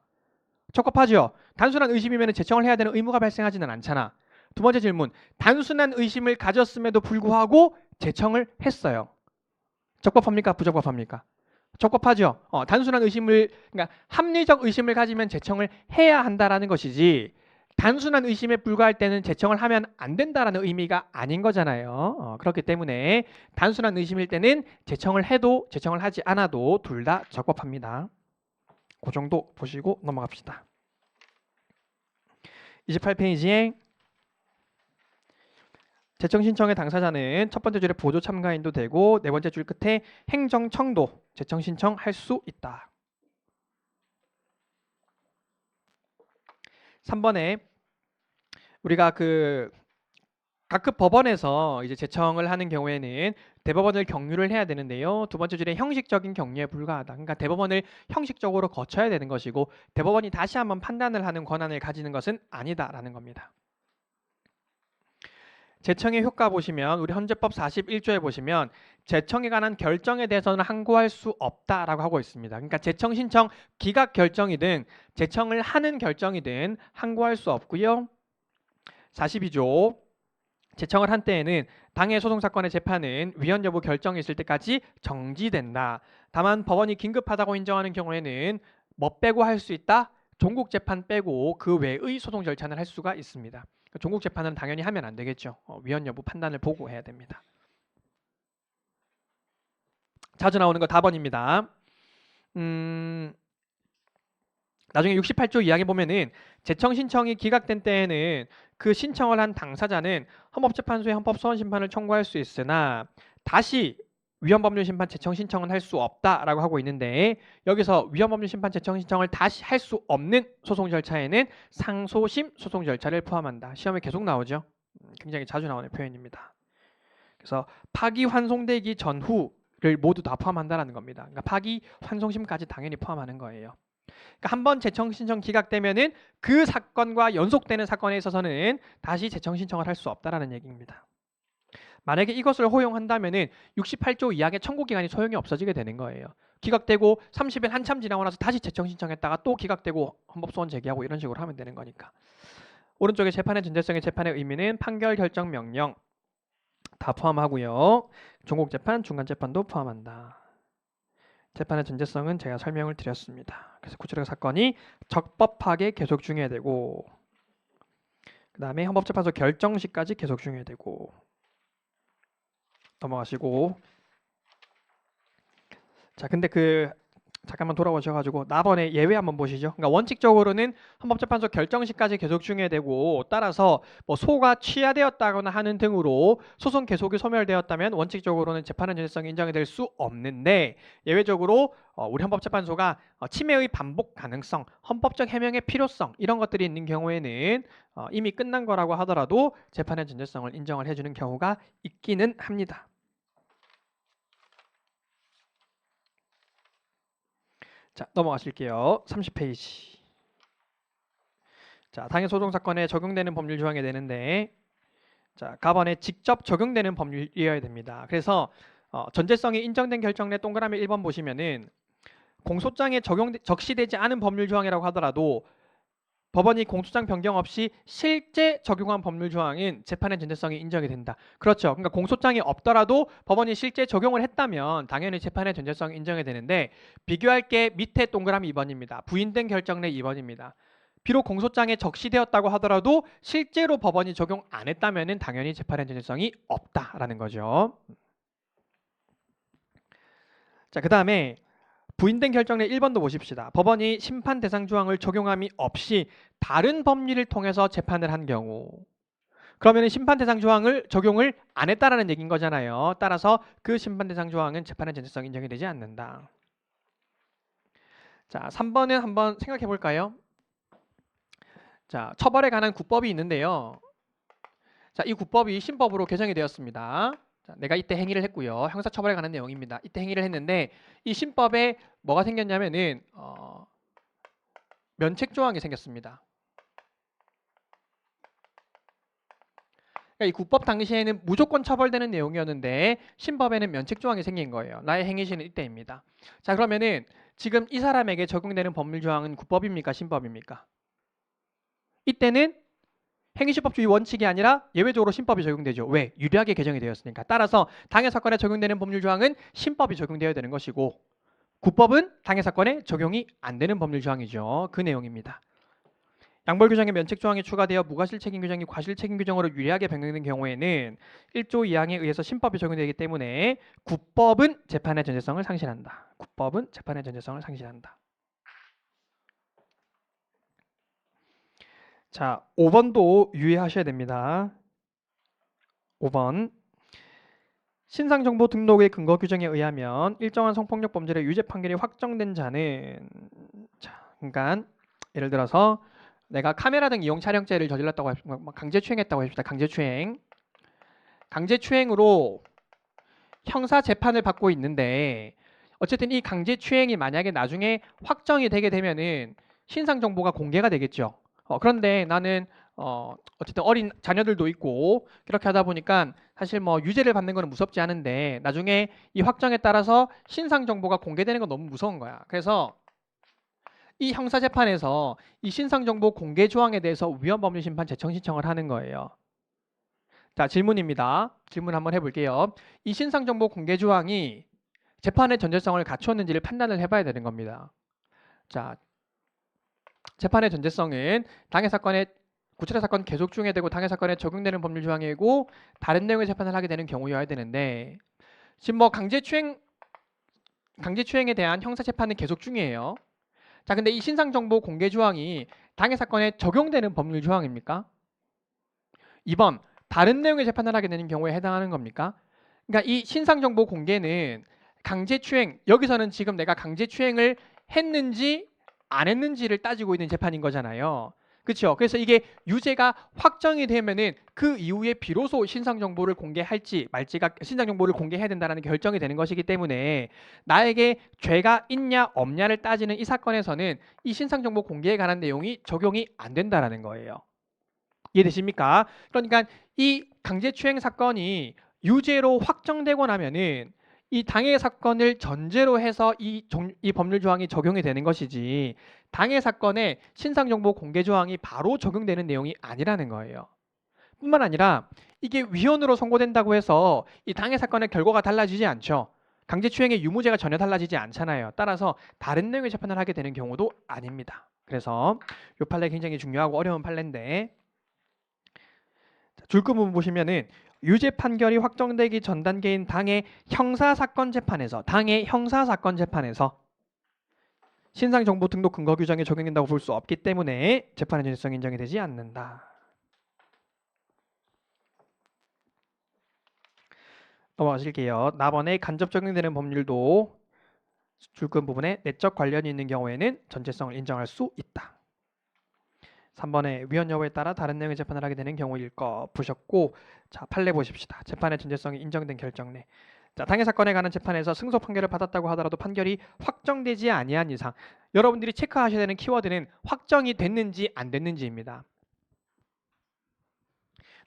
적법하죠. 단순한 의심이면 제청을 해야 되는 의무가 발생하지는 않잖아. 두 번째 질문. 단순한 의심을 가졌음에도 불구하고 제청을 했어요. 적법합니까? 부적법합니까? 적법하죠. 단순한 의심을 그러니까 합리적 의심을 가지면 제청을 해야 한다라는 것이지 단순한 의심에 불과할 때는 제청을 하면 안 된다라는 의미가 아닌 거잖아요. 그렇기 때문에 단순한 의심일 때는 제청을 해도 제청을 하지 않아도 둘 다 적법합니다. 그 정도 보시고 넘어갑시다. 28페이지에 제청 신청의 당사자는 첫 번째 줄에 보조 참가인도 되고 네 번째 줄 끝에 행정청도 제청 신청할 수 있다. 3번에 우리가 각급 법원에서 이제 제청을 하는 경우에는 대법원을 경유를 해야 되는데요. 두 번째 줄에 형식적인 경유에 불과하다. 그러니까 대법원을 형식적으로 거쳐야 되는 것이고 대법원이 다시 한번 판단을 하는 권한을 가지는 것은 아니다라는 겁니다. 제청의 효과 보시면 우리 헌재법 41조에 보시면 제청에 관한 결정에 대해서는 항고할 수 없다라고 하고 있습니다. 그러니까 제청 신청 기각 결정이든 제청을 하는 결정이든 항고할 수 없고요. 42조 제청을 한 때에는 당해 소송 사건의 재판은 위헌 여부 결정이 있을 때까지 정지된다. 다만 법원이 긴급하다고 인정하는 경우에는 뭐 빼고 할 수 있다? 종국 재판 빼고 그 외의 소송 절차를 할 수가 있습니다. 종국 재판은 당연히 하면 안 되겠죠. 위헌 여부 판단을 보고 해야 됩니다. 자주 나오는 거 4번입니다. 나중에 68조 이야기 보면은 제청 신청이 기각된 때에는 그 신청을 한 당사자는 헌법재판소에 헌법소원심판을 청구할 수 있으나 다시 위헌법률 심판 제청 신청은 할 수 없다라고 하고 있는데 여기서 위헌법률 심판 제청 신청을 다시 할 수 없는 소송 절차에는 상소심 소송 절차를 포함한다. 시험에 계속 나오죠. 굉장히 자주 나오는 표현입니다. 그래서 파기환송되기 전후를 모두 다 포함한다라는 겁니다. 그러니까 파기환송심까지 당연히 포함하는 거예요. 그러니까 한번 제청 신청 기각되면은 그 사건과 연속되는 사건에 있어서는 다시 제청 신청을 할 수 없다라는 얘기입니다. 만약에 이것을 허용한다면은 68조 2항의 청구 기간이 소용이 없어지게 되는 거예요. 기각되고 30일 한참 지나고 나서 다시 제청 신청했다가 또 기각되고 헌법소원 제기하고 이런 식으로 하면 되는 거니까. 오른쪽에 재판의 전제성의 재판의 의미는 판결 결정 명령 다 포함하고요. 종국재판, 중간재판도 포함한다. 재판의 전제성은 제가 설명을 드렸습니다. 그래서 구체적 사건이 적법하게 계속 중요해야 되고 그 다음에 헌법재판소 결정 시까지 계속 중요해야 되고 넘어가시고 자 근데 잠깐만 돌아오셔가지고 나번에 예외 한번 보시죠. 그러니까 원칙적으로는 헌법재판소 결정 시까지 계속 중요해야 되고 따라서 뭐 소가 취하되었다거나 하는 등으로 소송 계속이 소멸되었다면 원칙적으로는 재판의 전제성이 인정이 될 수 없는데 예외적으로 우리 헌법재판소가 침해의 반복 가능성, 헌법적 해명의 필요성 이런 것들이 있는 경우에는 이미 끝난 거라고 하더라도 재판의 전제성을 인정을 해주는 경우가 있기는 합니다. 자, 넘어가실게요. 30페이지. 자, 당해 소송 사건에 적용되는 법률 조항이 되는데 자, 가번에 직접 적용되는 법률이어야 됩니다. 그래서 전제성이 인정된 결정 내 동그라미 1번 보시면은 공소장에 적시되지 않은 법률 조항이라고 하더라도 법원이 공소장 변경 없이 실제 적용한 법률 조항은 재판의 전제성이 인정이 된다. 그렇죠. 그러니까 공소장이 없더라도 법원이 실제 적용을 했다면 당연히 재판의 전제성이 인정이 되는데 비교할 게 밑에 동그라미 2번입니다. 부인된 결정 내 2번입니다. 비록 공소장에 적시되었다고 하더라도 실제로 법원이 적용 안 했다면 당연히 재판의 전제성이 없다라는 거죠. 자, 그 다음에 부인된 결정 내 1번도 보십시다. 법원이 심판 대상 조항을 적용함이 없이 다른 법리를 통해서 재판을 한 경우 그러면 심판 대상 조항을 적용을 안 했다라는 얘기인 거잖아요. 따라서 그 심판 대상 조항은 재판의 전제성 인정이 되지 않는다. 자, 3번은 한번 생각해 볼까요? 자, 처벌에 관한 국법이 있는데요. 자, 이 국법이 신법으로 개정이 되었습니다. 자, 내가 이때 행위를 했고요. 형사처벌에 관한 내용입니다. 이때 행위를 했는데 이 신법에 뭐가 생겼냐면은 면책 조항이 생겼습니다. 그러니까 이 국법 당시에는 무조건 처벌되는 내용이었는데 신법에는 면책 조항이 생긴 거예요. 나의 행위 시는 이때입니다. 자, 그러면은 지금 이 사람에게 적용되는 법률 조항은 국법입니까? 신법입니까? 이때는 행위시법주의 원칙이 아니라 예외적으로 신법이 적용되죠. 왜? 유리하게 개정이 되었으니까. 따라서 당해 사건에 적용되는 법률 조항은 신법이 적용되어야 되는 것이고 국법은 당해 사건에 적용이 안 되는 법률 조항이죠. 그 내용입니다. 양벌 규정에 면책 조항이 추가되어 무과실 책임 규정이 과실 책임 규정으로 유리하게 변경된 경우에는 1조 2항에 의해서 신법이 적용되기 때문에 국법은 재판의 전제성을 상실한다. 국법은 재판의 전제성을 상실한다. 자, 5번도 유의하셔야 됩니다. 5번. 신상정보 등록의 근거 규정에 의하면 일정한 성폭력 범죄의 유죄 판결이 확정된 자는 자, 그러니까 예를 들어서 내가 카메라 등 이용 촬영죄를 저질렀다고 강제추행했다고 해봅시다. 강제추행으로 형사 재판을 받고 있는데 어쨌든 이 강제추행이 만약에 나중에 확정이 되게 되면은 신상정보가 공개가 되겠죠. 그런데 나는 어쨌든 어린 자녀들도 있고 그렇게 하다 보니까 사실 뭐 유죄를 받는 거는 무섭지 않은데 나중에 이 확정에 따라서 신상 정보가 공개되는 건 너무 무서운 거야. 그래서 이 형사 재판에서 이 신상 정보 공개 조항에 대해서 위헌법률 심판 제청 신청을 하는 거예요. 자, 질문입니다. 질문 한번 해볼게요. 이 신상 정보 공개 조항이 재판의 전제성을 갖추었는지를 판단을 해봐야 되는 겁니다. 자, 재판의 전제성은 당해 사건의 구체적 사건 계속 중해되고 당해 사건에 적용되는 법률 조항이고 다른 내용의 재판을 하게 되는 경우여야 되는데 지금 뭐 강제추행에 대한 형사 재판은 계속 중이에요. 자, 근데 이 신상정보 공개 조항이 당해 사건에 적용되는 법률 조항입니까? 2번 다른 내용의 재판을 하게 되는 경우에 해당하는 겁니까? 그러니까 이 신상정보 공개는 강제추행, 여기서는 지금 내가 강제추행을 했는지 안 했는지를 따지고 있는 재판인 거잖아요. 그렇죠? 그래서 이게 유죄가 확정이 되면은 그 이후에 비로소 신상정보를 공개할지 말지가 신상정보를 공개해야 된다는 게 결정이 되는 것이기 때문에 나에게 죄가 있냐 없냐를 따지는 이 사건에서는 이 신상정보 공개에 관한 내용이 적용이 안 된다라는 거예요. 이해되십니까? 그러니까 이 강제추행 사건이 유죄로 확정되고 나면은 이 당해 사건을 전제로 해서 이 법률 조항이 적용이 되는 것이지 당해 사건에 신상정보 공개 조항이 바로 적용되는 내용이 아니라는 거예요. 뿐만 아니라 이게 위헌으로 선고된다고 해서 이 당해 사건의 결과가 달라지지 않죠. 강제추행의 유무죄가 전혀 달라지지 않잖아요. 따라서 다른 내용의 재판을 하게 되는 경우도 아닙니다. 그래서 이 판례 굉장히 중요하고 어려운 판례인데 줄거 부분 보시면은 유죄 판결이 확정되기 전 단계인 당해 형사사건 재판에서 신상정보 등록 근거 규정에 적용된다고 볼 수 없기 때문에 재판의 전제성이 인정이 되지 않는다. 넘어가실게요. 나번에 간접 적용되는 법률도 줄근 부분에 내적 관련이 있는 경우에는 전제성을 인정할 수 있다. 3번에 위헌 여부에 따라 다른 내용의 재판을 하게 되는 경우일 거 보셨고, 자 판례 보십시다. 재판의 전제성이 인정된 결정내. 자 당해 사건에 관한 재판에서 승소 판결을 받았다고 하더라도 판결이 확정되지 아니한 이상 여러분들이 체크하셔야 되는 키워드는 확정이 됐는지 안 됐는지입니다.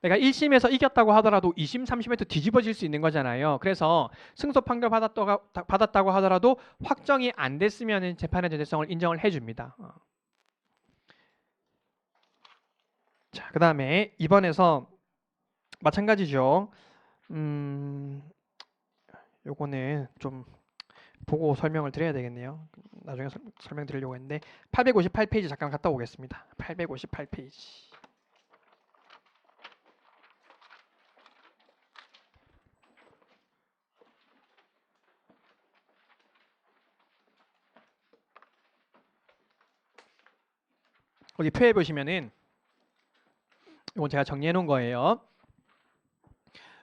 내가 1심에서 이겼다고 하더라도 2심, 3심에서 뒤집어질 수 있는 거잖아요. 그래서 승소 판결 받았다고 하더라도 확정이 안 됐으면 재판의 전제성을 인정을 해줍니다. 자, 그 다음에 2번에서 마찬가지죠. 요거는 좀 보고 설명을 드려야 되겠네요. 나중에 설명드리려고 했는데 858페이지 잠깐 갔다 오겠습니다. 858페이지. 여기 표에 보시면은 이건 제가 정리해 놓은 거예요.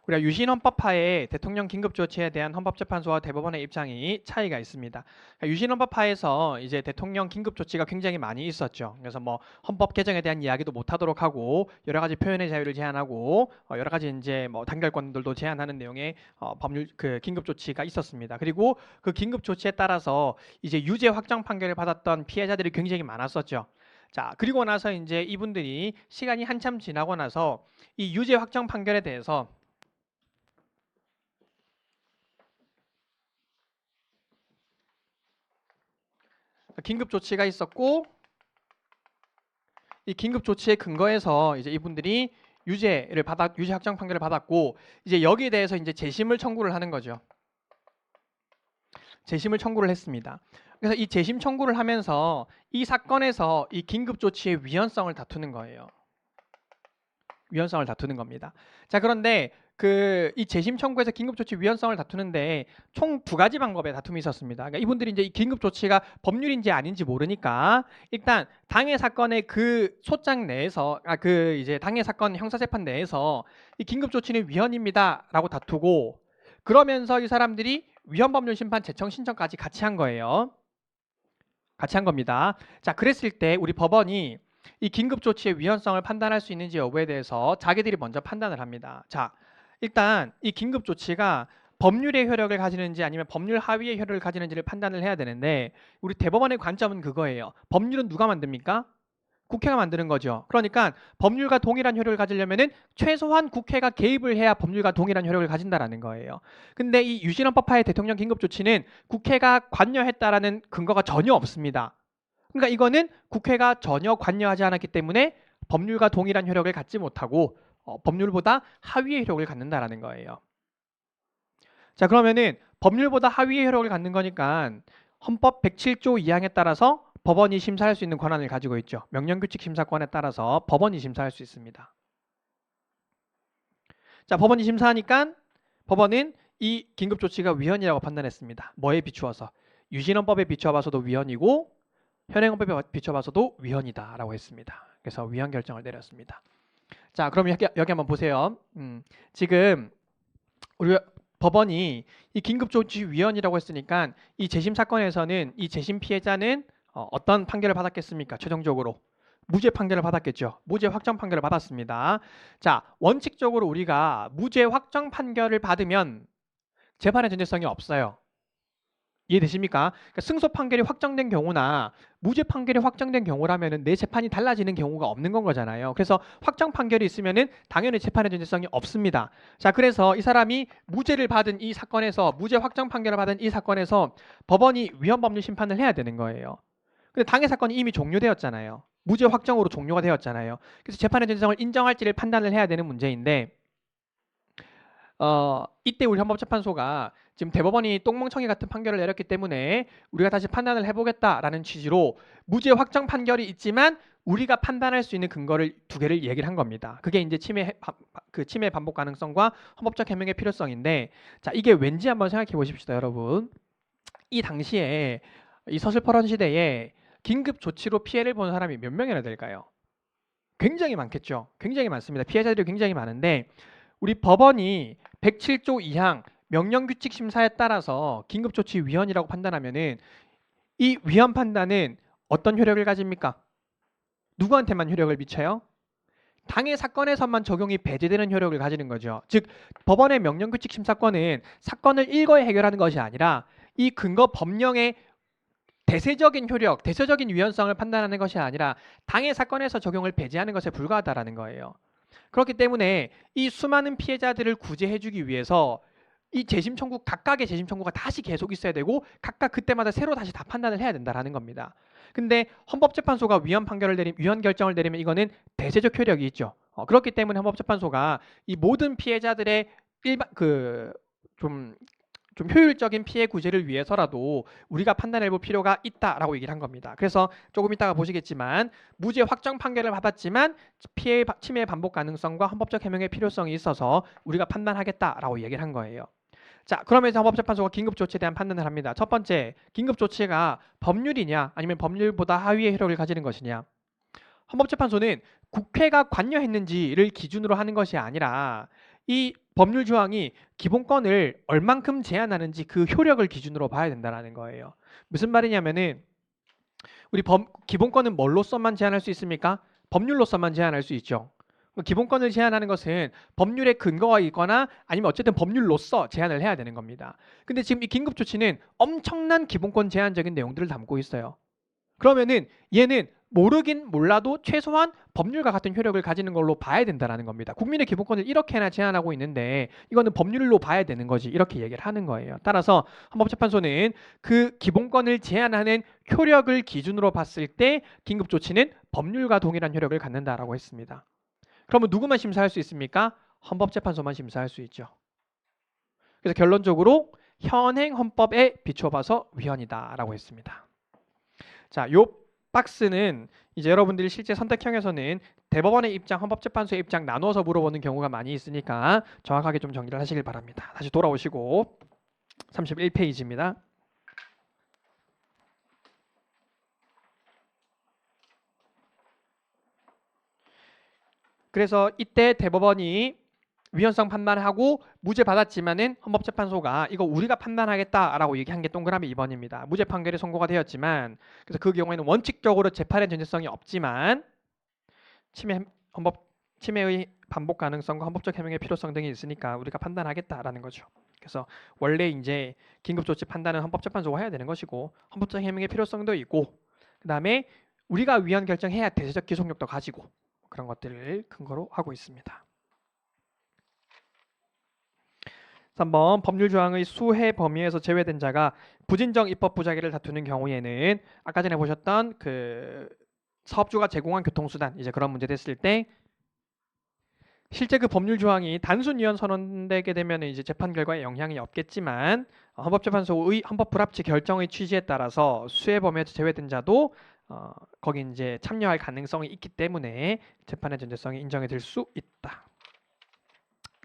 우리가 유신헌법하에 대통령 긴급조치에 대한 헌법재판소와 대법원의 입장이 차이가 있습니다. 그러니까 유신헌법하에서 이제 대통령 긴급조치가 굉장히 많이 있었죠. 그래서 뭐 헌법 개정에 대한 이야기도 못하도록 하고 여러 가지 표현의 자유를 제한하고 여러 가지 이제 뭐 단결권들도 제한하는 내용의 법률 그 긴급조치가 있었습니다. 그리고 그 긴급조치에 따라서 이제 유죄 확정 판결을 받았던 피해자들이 굉장히 많았었죠. 자, 그리고 나서 이제 이분들이 시간이 한참 지나고 나서 이 유죄 확정 판결에 대해서 긴급 조치가 있었고 이 긴급 조치에 근거해서 이제 이분들이 유죄 확정 판결을 받았고 이제 여기에 대해서 이제 재심을 청구를 하는 거죠. 재심을 청구를 했습니다. 그래서 이 재심 청구를 하면서 이 사건에서 이 긴급 조치의 위헌성을 다투는 거예요. 위헌성을 다투는 겁니다. 자, 그런데 이 재심 청구에서 긴급조치 위헌성을 다투는데 총 2가지 방법의 다툼이 있었습니다. 그러니까 이분들이 이제 이 긴급조치가 법률인지 아닌지 모르니까 일단 당해 사건의 그 소장 내에서 이제 당해 사건 형사재판 내에서 이 긴급조치는 위헌입니다라고 다투고 그러면서 이 사람들이 위헌법률심판 제청 신청까지 같이 한 거예요. 같이 한 겁니다. 자, 그랬을 때 우리 법원이 이 긴급조치의 위헌성을 판단할 수 있는지 여부에 대해서 자기들이 먼저 판단을 합니다. 자, 일단 이 긴급조치가 법률의 효력을 가지는지 아니면 법률 하위의 효력을 가지는지를 판단을 해야 되는데 우리 대법원의 관점은 그거예요. 법률은 누가 만듭니까? 국회가 만드는 거죠. 그러니까 법률과 동일한 효력을 가지려면은 최소한 국회가 개입을 해야 법률과 동일한 효력을 가진다라는 거예요. 근데 이 유신헌법하의 대통령 긴급조치는 국회가 관여했다라는 근거가 전혀 없습니다. 그러니까 이거는 국회가 전혀 관여하지 않았기 때문에 법률과 동일한 효력을 갖지 못하고 법률보다 하위의 효력을 갖는다라는 거예요. 자, 그러면은 법률보다 하위의 효력을 갖는 거니까 헌법 107조 2항에 따라서 법원이 심사할 수 있는 권한을 가지고 있죠. 명령규칙 심사권에 따라서 법원이 심사할 수 있습니다. 자, 법원이 심사하니까 법원은 이 긴급조치가 위헌이라고 판단했습니다. 뭐에 비추어서? 유신헌법에 비추어봐서도 위헌이고 현행헌법에 비춰봐서도 위헌이다라고 했습니다. 그래서 위헌 결정을 내렸습니다. 자, 그럼 여기 한번 보세요. 지금 우리 법원이 이 긴급조치위원이라고 했으니까 이 재심 사건에서는 이 재심 피해자는 어떤 판결을 받았겠습니까? 최종적으로 무죄 판결을 받았겠죠. 무죄 확정 판결을 받았습니다. 자, 원칙적으로 우리가 무죄 확정 판결을 받으면 재판의 전제성이 없어요. 이해되십니까? 그러니까 승소 판결이 확정된 경우나 무죄 판결이 확정된 경우라면은 내 재판이 달라지는 경우가 없는 건 거잖아요. 그래서 확정 판결이 있으면은 당연히 재판의 전제성이 없습니다. 자, 그래서 이 사람이 무죄를 받은 이 사건에서 무죄 확정 판결을 받은 이 사건에서 법원이 위헌법률 심판을 해야 되는 거예요. 근데 당해 사건이 이미 종료되었잖아요. 무죄 확정으로 종료가 되었잖아요. 그래서 재판의 전제성을 인정할지를 판단을 해야 되는 문제인데 이때 우리 헌법재판소가 지금 대법원이 똥멍청이 같은 판결을 내렸기 때문에 우리가 다시 판단을 해보겠다라는 취지로 무죄 확정 판결이 있지만 우리가 판단할 수 있는 근거를 두 개를 얘기를 한 겁니다. 그게 이제 침해 반복 가능성과 헌법적 해명의 필요성인데, 자, 이게 왠지 한번 생각해 보십시다, 여러분. 이 당시에 이 서슬퍼런 시대에 긴급 조치로 피해를 본 사람이 몇 명이나 될까요? 굉장히 많겠죠. 굉장히 많습니다. 피해자들이 굉장히 많은데 우리 법원이 107조 2항 명령규칙 심사에 따라서 긴급조치위헌이라고 판단하면은 이 위헌 판단은 어떤 효력을 가집니까? 누구한테만 효력을 미쳐요? 당해 사건에서만 적용이 배제되는 효력을 가지는 거죠. 즉 법원의 명령규칙 심사권은 사건을 일거에 해결하는 것이 아니라 이 근거 법령의 대세적인 효력, 대세적인 위헌성을 판단하는 것이 아니라 당해 사건에서 적용을 배제하는 것에 불과하다라는 거예요. 그렇기 때문에 이 수많은 피해자들을 구제해주기 위해서 이 재심 청구 각각의 재심 청구가 다시 계속 있어야 되고 각각 그때마다 새로 다시 다 판단을 해야 된다라는 겁니다. 근데 헌법재판소가 위헌 결정을 내리면 이거는 대세적 효력이 있죠. 그렇기 때문에 헌법재판소가 이 모든 피해자들의 일반 좀 효율적인 피해 구제를 위해서라도 우리가 판단해볼 필요가 있다라고 얘기를 한 겁니다. 그래서 조금 이따가 보시겠지만 무죄 확정 판결을 받았지만 침해 반복 가능성과 헌법적 해명의 필요성이 있어서 우리가 판단하겠다라고 얘기를 한 거예요. 자, 그러면서 헌법재판소가 긴급조치에 대한 판단을 합니다. 첫 번째, 긴급조치가 법률이냐 아니면 법률보다 하위의 효력을 가지는 것이냐. 헌법재판소는 국회가 관여했는지를 기준으로 하는 것이 아니라 이 법률 조항이 기본권을 얼만큼 제한하는지 그 효력을 기준으로 봐야 된다는 거예요. 무슨 말이냐면은 우리 기본권은 뭘로서만 제한할 수 있습니까? 법률로서만 제한할 수 있죠. 기본권을 제한하는 것은 법률의 근거가 있거나 아니면 어쨌든 법률로서 제한을 해야 되는 겁니다. 근데 지금 이 긴급조치는 엄청난 기본권 제한적인 내용들을 담고 있어요. 그러면은 얘는 모르긴 몰라도 최소한 법률과 같은 효력을 가지는 걸로 봐야 된다는 겁니다. 국민의 기본권을 이렇게나 제한하고 있는데 이거는 법률로 봐야 되는 거지, 이렇게 얘기를 하는 거예요. 따라서 헌법재판소는 그 기본권을 제한하는 효력을 기준으로 봤을 때 긴급조치는 법률과 동일한 효력을 갖는다라고 했습니다. 그러면 누구만 심사할 수 있습니까? 헌법재판소만 심사할 수 있죠. 그래서 결론적으로 현행 헌법에 비춰봐서 위헌이다라고 했습니다. 자, 요 박스는 이제 여러분들이 실제 선택형에서는 대법원의 입장, 헌법재판소의 입장 나눠서 물어보는 경우가 많이 있으니까 정확하게 좀 정리를 하시길 바랍니다. 다시 돌아오시고 31페이지입니다. 그래서 이때 대법원이 위헌성 판단하고 무죄 받았지만은 헌법재판소가 이거 우리가 판단하겠다라고 얘기한 게 동그라미 2번입니다. 무죄 판결이 선고가 되었지만 그래서 그 경우에는 원칙적으로 재판의 전제성이 없지만 침해의 반복 가능성과 헌법적 해명의 필요성 등이 있으니까 우리가 판단하겠다라는 거죠. 그래서 원래 이제 긴급조치 판단은 헌법재판소가 해야 되는 것이고 헌법적 해명의 필요성도 있고 그다음에 우리가 위헌 결정해야 대세적 기속력도 가지고 그런 것들을 근거로 하고 있습니다. 3번 법률 조항의 수혜 범위에서 제외된 자가 부진정 입법 부작위를 다투는 경우에는 아까 전에 보셨던 그 사업주가 제공한 교통수단 이제 그런 문제 됐을 때 실제 그 법률 조항이 단순 위헌 선언되게 되면 이제 재판 결과에 영향이 없겠지만 헌법재판소의 헌법 불합치 결정의 취지에 따라서 수혜 범위에서 제외된 자도 거기 이제 참여할 가능성이 있기 때문에 재판의 전제성이 인정이 될 수 있다.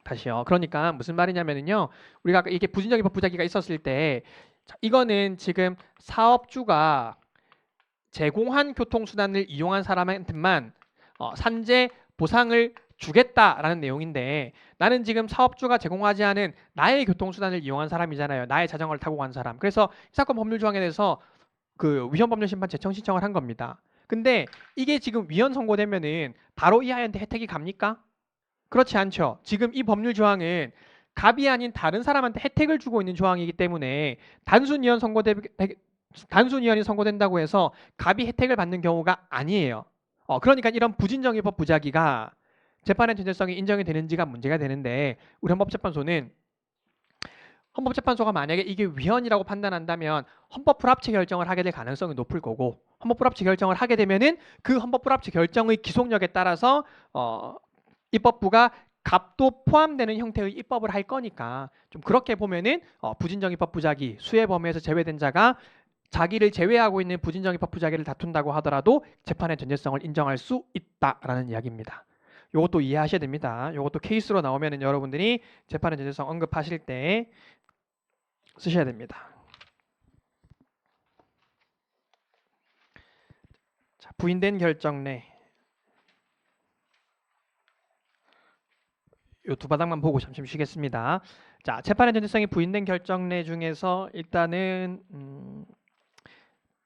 다시요. 그러니까 무슨 말이냐면요. 우리가 아까 이게 부진정 입법 부작위가 있었을 때 이거는 지금 사업주가 제공한 교통수단을 이용한 사람한테만 산재 보상을 주겠다라는 내용인데 나는 지금 사업주가 제공하지 않은 나의 교통수단을 이용한 사람이잖아요. 나의 자전거를 타고 간 사람. 그래서 이 사건 법률 조항에 대해서 그 위헌법률 심판 제청 신청을 한 겁니다. 근데 이게 지금 위헌 선고되면은 바로 이 아이한테 혜택이 갑니까? 그렇지 않죠. 지금 이 법률 조항은 갑이 아닌 다른 사람한테 혜택을 주고 있는 조항이기 때문에 단순 위헌이 선고된다고 해서 갑이 혜택을 받는 경우가 아니에요. 그러니까 이런 부진정의법 부작위가 재판의 전제성이 인정이 되는지가 문제가 되는데 우리 헌법재판소는 헌법재판소가 만약에 이게 위헌이라고 판단한다면 헌법불합치 결정을 하게 될 가능성이 높을 거고 헌법불합치 결정을 하게 되면은 그 헌법불합치 결정의 기속력에 따라서 입법부가 갑도 포함되는 형태의 입법을 할 거니까 좀 그렇게 보면은 부진정의법 부작위 수혜 범위에서 제외된 자가 자기를 제외하고 있는 부진정의법 부작위를 다툰다고 하더라도 재판의 전제성을 인정할 수 있다라는 이야기입니다. 이것도 이해하셔야 됩니다. 이것도 케이스로 나오면은 여러분들이 재판의 전제성 언급하실 때 쓰셔야 됩니다. 자, 부인된 결정내 이 두 바닥만 보고 잠시 쉬겠습니다. 자, 재판의 전제성이 부인된 결정내 중에서 일단은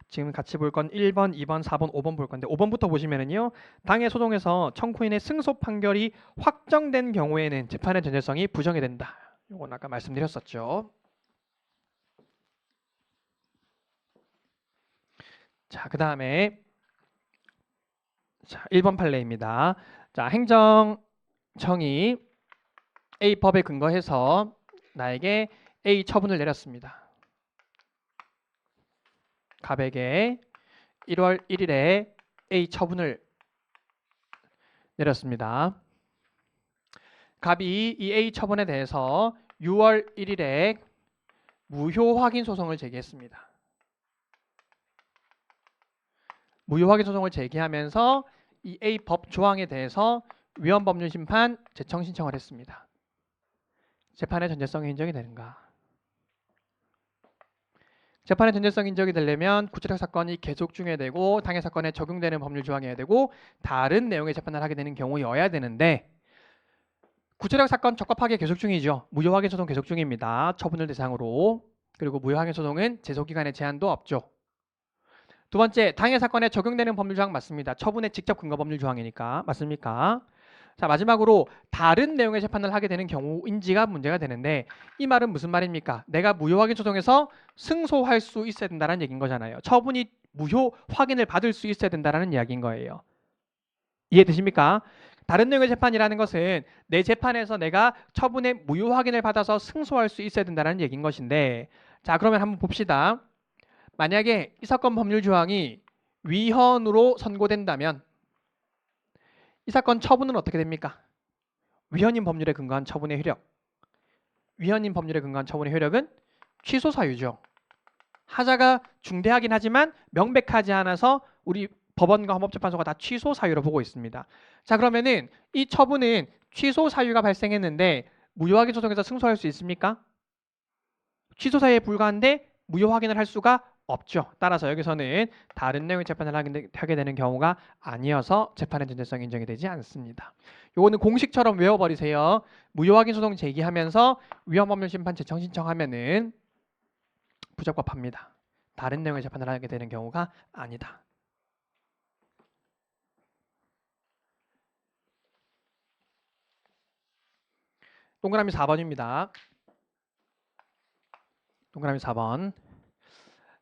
지금 같이 볼 건 1번, 2번, 4번, 5번 볼 건데 5번부터 보시면은요. 당해 소송에서 청구인의 승소 판결이 확정된 경우에는 재판의 전제성이 부정이 된다. 이건 아까 말씀드렸었죠. 자, 그다음에 자, 1번 판례입니다. 자, 행정청이 A 법에 근거해서 나에게 A 처분을 내렸습니다. 갑에게 1월 1일에 A 처분을 내렸습니다. 갑이 이 A 처분에 대해서 6월 1일에 무효 확인 소송을 제기했습니다. 무효 확인 소송을 제기하면서 이 A 법 조항에 대해서 위헌 법률 심판 제청 신청을 했습니다. 재판의 전제성이 인정이 되는가? 재판의 전제성이 인정이 되려면 구체적 사건이 계속 중요되고 당해 사건에 적용되는 법률 조항이어야 되고 다른 내용의 재판을 하게 되는 경우여야 되는데 구체적 사건 적합하게 계속 중이죠. 무효 확인 소송 계속 중입니다. 처분을 대상으로. 그리고 무효 확인 소송은 제소기간의 제한도 없죠. 두 번째, 당해 사건에 적용되는 법률 조항 맞습니다. 처분의 직접 근거 법률 조항이니까. 맞습니까? 자, 마지막으로 다른 내용의 재판을 하게 되는 경우인지가 문제가 되는데 이 말은 무슨 말입니까? 내가 무효 확인 소송에서 승소할 수 있어야 된다는 얘기인 거잖아요. 처분이 무효 확인을 받을 수 있어야 된다는 이야기인 거예요. 이해되십니까? 다른 내용의 재판이라는 것은 내 재판에서 내가 처분의 무효 확인을 받아서 승소할 수 있어야 된다는 얘기인 것인데 자, 그러면 한번 봅시다. 만약에 이 사건 법률 조항이 위헌으로 선고된다면 이 사건 처분은 어떻게 됩니까? 위헌인 법률에 근거한 처분의 효력. 위헌인 법률에 근거한 처분의 효력은 취소 사유죠. 하자가 중대하긴 하지만 명백하지 않아서 우리 법원과 헌법재판소가 다 취소 사유로 보고 있습니다. 자, 그러면은 이 처분은 취소 사유가 발생했는데 무효 확인 소송에서 승소할 수 있습니까? 취소 사유에 불과한데 무효 확인을 할 수가 없죠. 따라서 여기서는 다른 내용의 재판을 하게 되는 경우가 아니어서 재판의 전제성이 인정이 되지 않습니다. 요거는 공식처럼 외워버리세요. 무효 확인 소송 제기하면서 위헌 법률 심판 제청 신청하면은 부적법합니다. 다른 내용의 재판을 하게 되는 경우가 아니다. 동그라미 4번입니다. 동그라미 4번.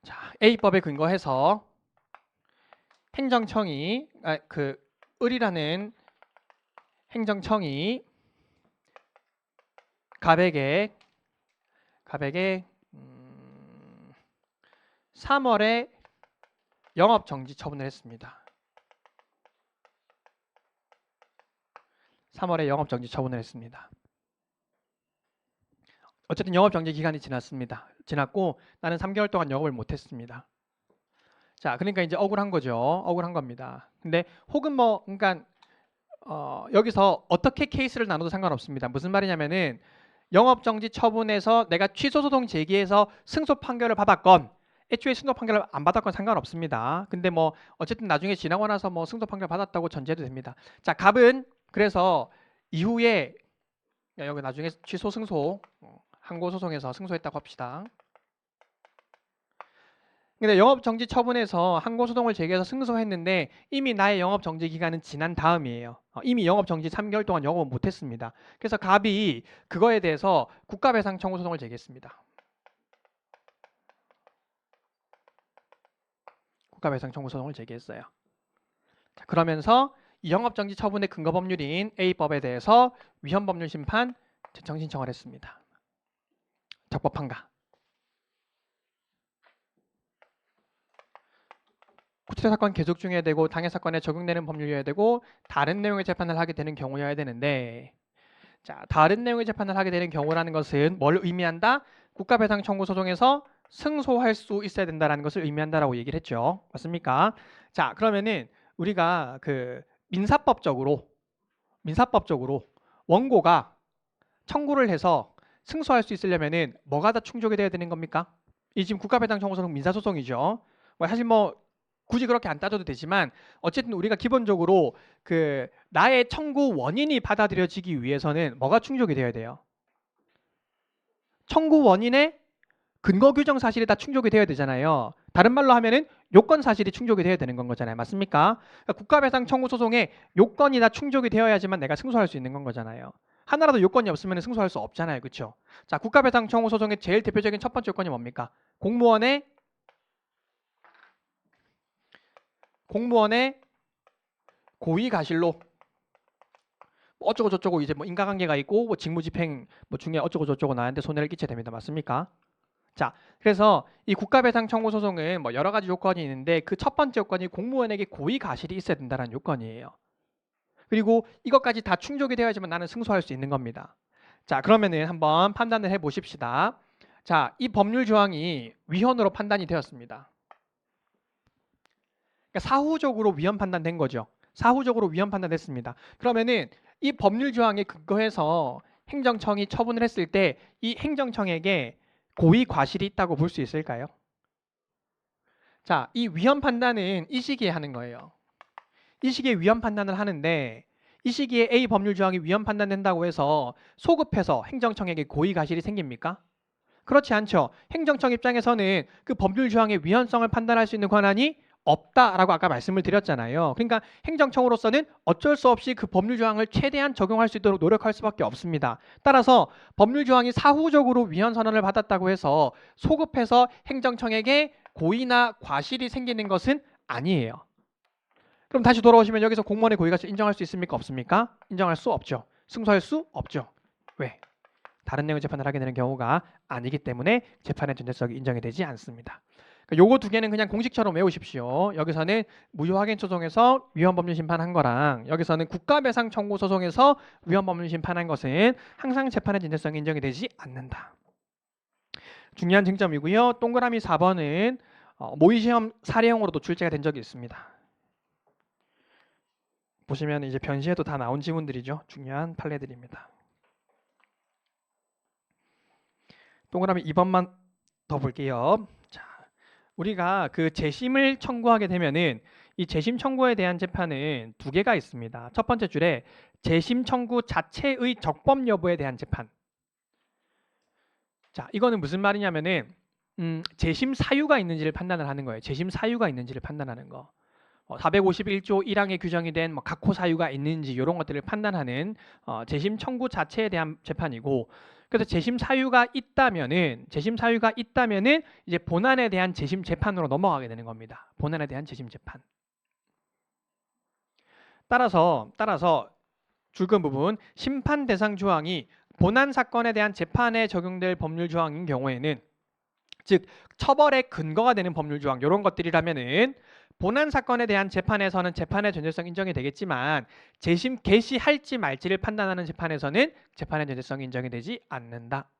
자, A법에 근거해서 행정청이 을이라는 행정청이 갑에게 3월에 영업 정지 처분을 했습니다. 3월에 영업 정지 처분을 했습니다. 어쨌든 영업 정지 기간이 지났고 나는 3개월 동안 영업을 못 했습니다. 자, 그러니까 이제 억울한 거죠. 억울한 겁니다. 근데 혹은 그러니까 여기서 어떻게 케이스를 나눠도 상관없습니다. 무슨 말이냐면은 영업 정지 처분에서 내가 취소 소송 제기해서 승소 판결을 받았건 애초에 승소 판결을 안 받았건 상관없습니다. 근데 어쨌든 나중에 지나고 나서 승소 판결 받았다고 전제해도 됩니다. 자, 갑은 그래서 이후에 여기 나중에 취소 승소 항고 소송에서 승소했다고 합시다. 근데 영업 정지 처분에서 항고 소송을 제기해서 승소했는데 이미 나의 영업 정지 기간은 지난 다음이에요. 이미 영업 정지 3개월 동안 영업을 못 했습니다. 그래서 갑이 그거에 대해서 국가배상 청구 소송을 제기했습니다. 국가배상 청구 소송을 제기했어요. 자, 그러면서 이 영업 정지 처분의 근거 법률인 A법에 대해서 위헌 법률 심판 제청 신청을 했습니다. 적법한가? 구체 사건 계속 중이어야 되고 당해 사건에 적용되는 법률이어야 되고 다른 내용의 재판을 하게 되는 경우여야 되는데, 자, 다른 내용의 재판을 하게 되는 경우라는 것은 뭘 의미한다? 국가배상 청구 소송에서 승소할 수 있어야 된다는 것을 의미한다라고 얘기를 했죠. 맞습니까? 자, 그러면은 우리가 그 민사법적으로 원고가 청구를 해서 승소할 수 있으려면은 뭐가 다 충족이 돼야 되는 겁니까? 이 지금 국가배상 청구 소송 민사소송이죠. 사실 굳이 그렇게 안 따져도 되지만 어쨌든 우리가 기본적으로 그 나의 청구 원인이 받아들여지기 위해서는 뭐가 충족이 되어야 돼요? 청구 원인의 근거 규정 사실이 다 충족이 되어야 되잖아요. 다른 말로 하면은 요건 사실이 충족이 되어야 되는 건 거잖아요. 맞습니까? 그러니까 국가배상 청구 소송에 요건이 다 충족이 되어야지만 내가 승소할 수 있는 건 거잖아요. 하나라도 요건이 없으면 승소할 수 없잖아요. 그렇죠? 자, 국가배상 청구 소송의 제일 대표적인 첫 번째 요건이 뭡니까? 공무원의 고의 가실로 어쩌고 저쩌고 이제 인과관계가 있고 직무집행 중에 어쩌고 저쩌고 나한테 손해를 끼쳐야 됩니다. 맞습니까? 자, 그래서 이 국가배상 청구 소송은 여러 가지 요건이 있는데 그 첫 번째 요건이 공무원에게 고의 가실이 있어야 된다는 요건이에요. 그리고 이것까지 다 충족이 되어야지만 나는 승소할 수 있는 겁니다. 자, 그러면은 한번 판단을 해 보십시다. 자, 이 법률 조항이 위헌으로 판단이 되었습니다. 그러니까 사후적으로 위헌 판단된 거죠. 사후적으로 위헌 판단됐습니다. 그러면은 이 법률 조항에 근거해서 행정청이 처분을 했을 때 이 행정청에게 고의 과실이 있다고 볼 수 있을까요? 자, 이 위헌 판단은 이 시기에 하는 거예요. 이 시기에 위헌 판단을 하는데 이 시기에 A 법률 조항이 위헌 판단된다고 해서 소급해서 행정청에게 고의 과실이 생깁니까? 그렇지 않죠. 행정청 입장에서는 그 법률 조항의 위헌성을 판단할 수 있는 권한이 없다라고 아까 말씀을 드렸잖아요. 그러니까 행정청으로서는 어쩔 수 없이 그 법률 조항을 최대한 적용할 수 있도록 노력할 수밖에 없습니다. 따라서 법률 조항이 사후적으로 위헌 선언을 받았다고 해서 소급해서 행정청에게 고의나 과실이 생기는 것은 아니에요. 그럼 다시 돌아오시면 여기서 공무원의 고의가실 인정할 수 있습니까? 없습니까? 인정할 수 없죠. 승소할 수 없죠. 왜? 다른 내용의 재판을 하게 되는 경우가 아니기 때문에 재판의 전제성이 인정이 되지 않습니다. 그러니까 요거 두 개는 그냥 공식처럼 외우십시오. 여기서는 무효확인 소송에서 위헌법률 심판한 거랑 여기서는 국가배상 청구 소송에서 위헌법률 심판한 것은 항상 재판의 전제성이 인정이 되지 않는다. 중요한 쟁점이고요. 동그라미 4번은 모의시험 사례형으로도 출제가 된 적이 있습니다. 보시면 이제 변시에도 다 나온 지문들이죠. 중요한 판례들입니다. 동그라미 2번만 더 볼게요. 자, 우리가 그 재심을 청구하게 되면은 이 재심 청구에 대한 재판은 두 개가 있습니다. 첫 번째 줄에 재심 청구 자체의 적법 여부에 대한 재판. 자, 이거는 무슨 말이냐면은 재심 사유가 있는지를 판단을 하는 거예요. 재심 사유가 있는지를 판단하는 거. 451조 1항에 규정이 된 각호 사유가 있는지 이런 것들을 판단하는 재심 청구 자체에 대한 재판이고, 그래서 재심 사유가 있다면은 이제 본안에 대한 재심 재판으로 넘어가게 되는 겁니다. 본안에 대한 재심 재판. 따라서 줄근 부분 심판 대상 조항이 본안 사건에 대한 재판에 적용될 법률 조항인 경우에는, 즉 처벌의 근거가 되는 법률 조항 이런 것들이라면은 본안 사건에 대한 재판에서는 재판의 전제성 인정이 되겠지만 재심 개시할지 말지를 판단하는 재판에서는 재판의 전제성이 인정이 되지 않는다.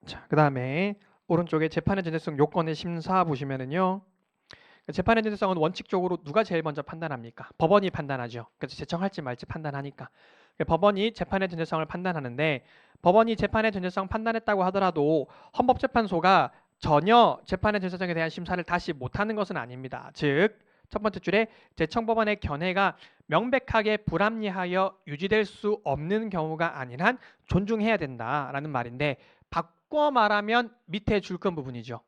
자, 그다음에 오른쪽에 재판의 전제성 요건의 심사 보시면은요. 재판의 전제성은 원칙적으로 누가 제일 먼저 판단합니까? 법원이 판단하죠. 그래서 제청할지 말지 판단하니까. 법원이 재판의 전제성을 판단하는데 법원이 재판의 전제성 판단했다고 하더라도 헌법재판소가 전혀 재판의 전제성에 대한 심사를 다시 못하는 것은 아닙니다. 즉, 첫 번째 줄에 재청법원의 견해가 명백하게 불합리하여 유지될 수 없는 경우가 아닌 한 존중해야 된다라는 말인데, 바꿔 말하면 밑에 줄건 부분이죠.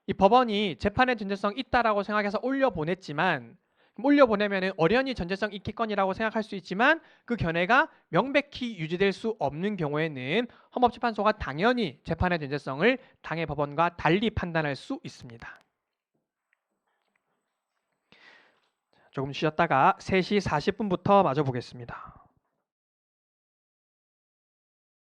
이 법원이 재판의 전제성 있다라고 생각해서 올려보냈지만, 올려보내면은 어련히 전제성 있겠거니라고 생각할 수 있지만, 그 견해가 명백히 유지될 수 없는 경우에는 헌법재판소가 당연히 재판의 전제성을 당해 법원과 달리 판단할 수 있습니다. 조금 쉬었다가 3시 40분부터 마저 보겠습니다.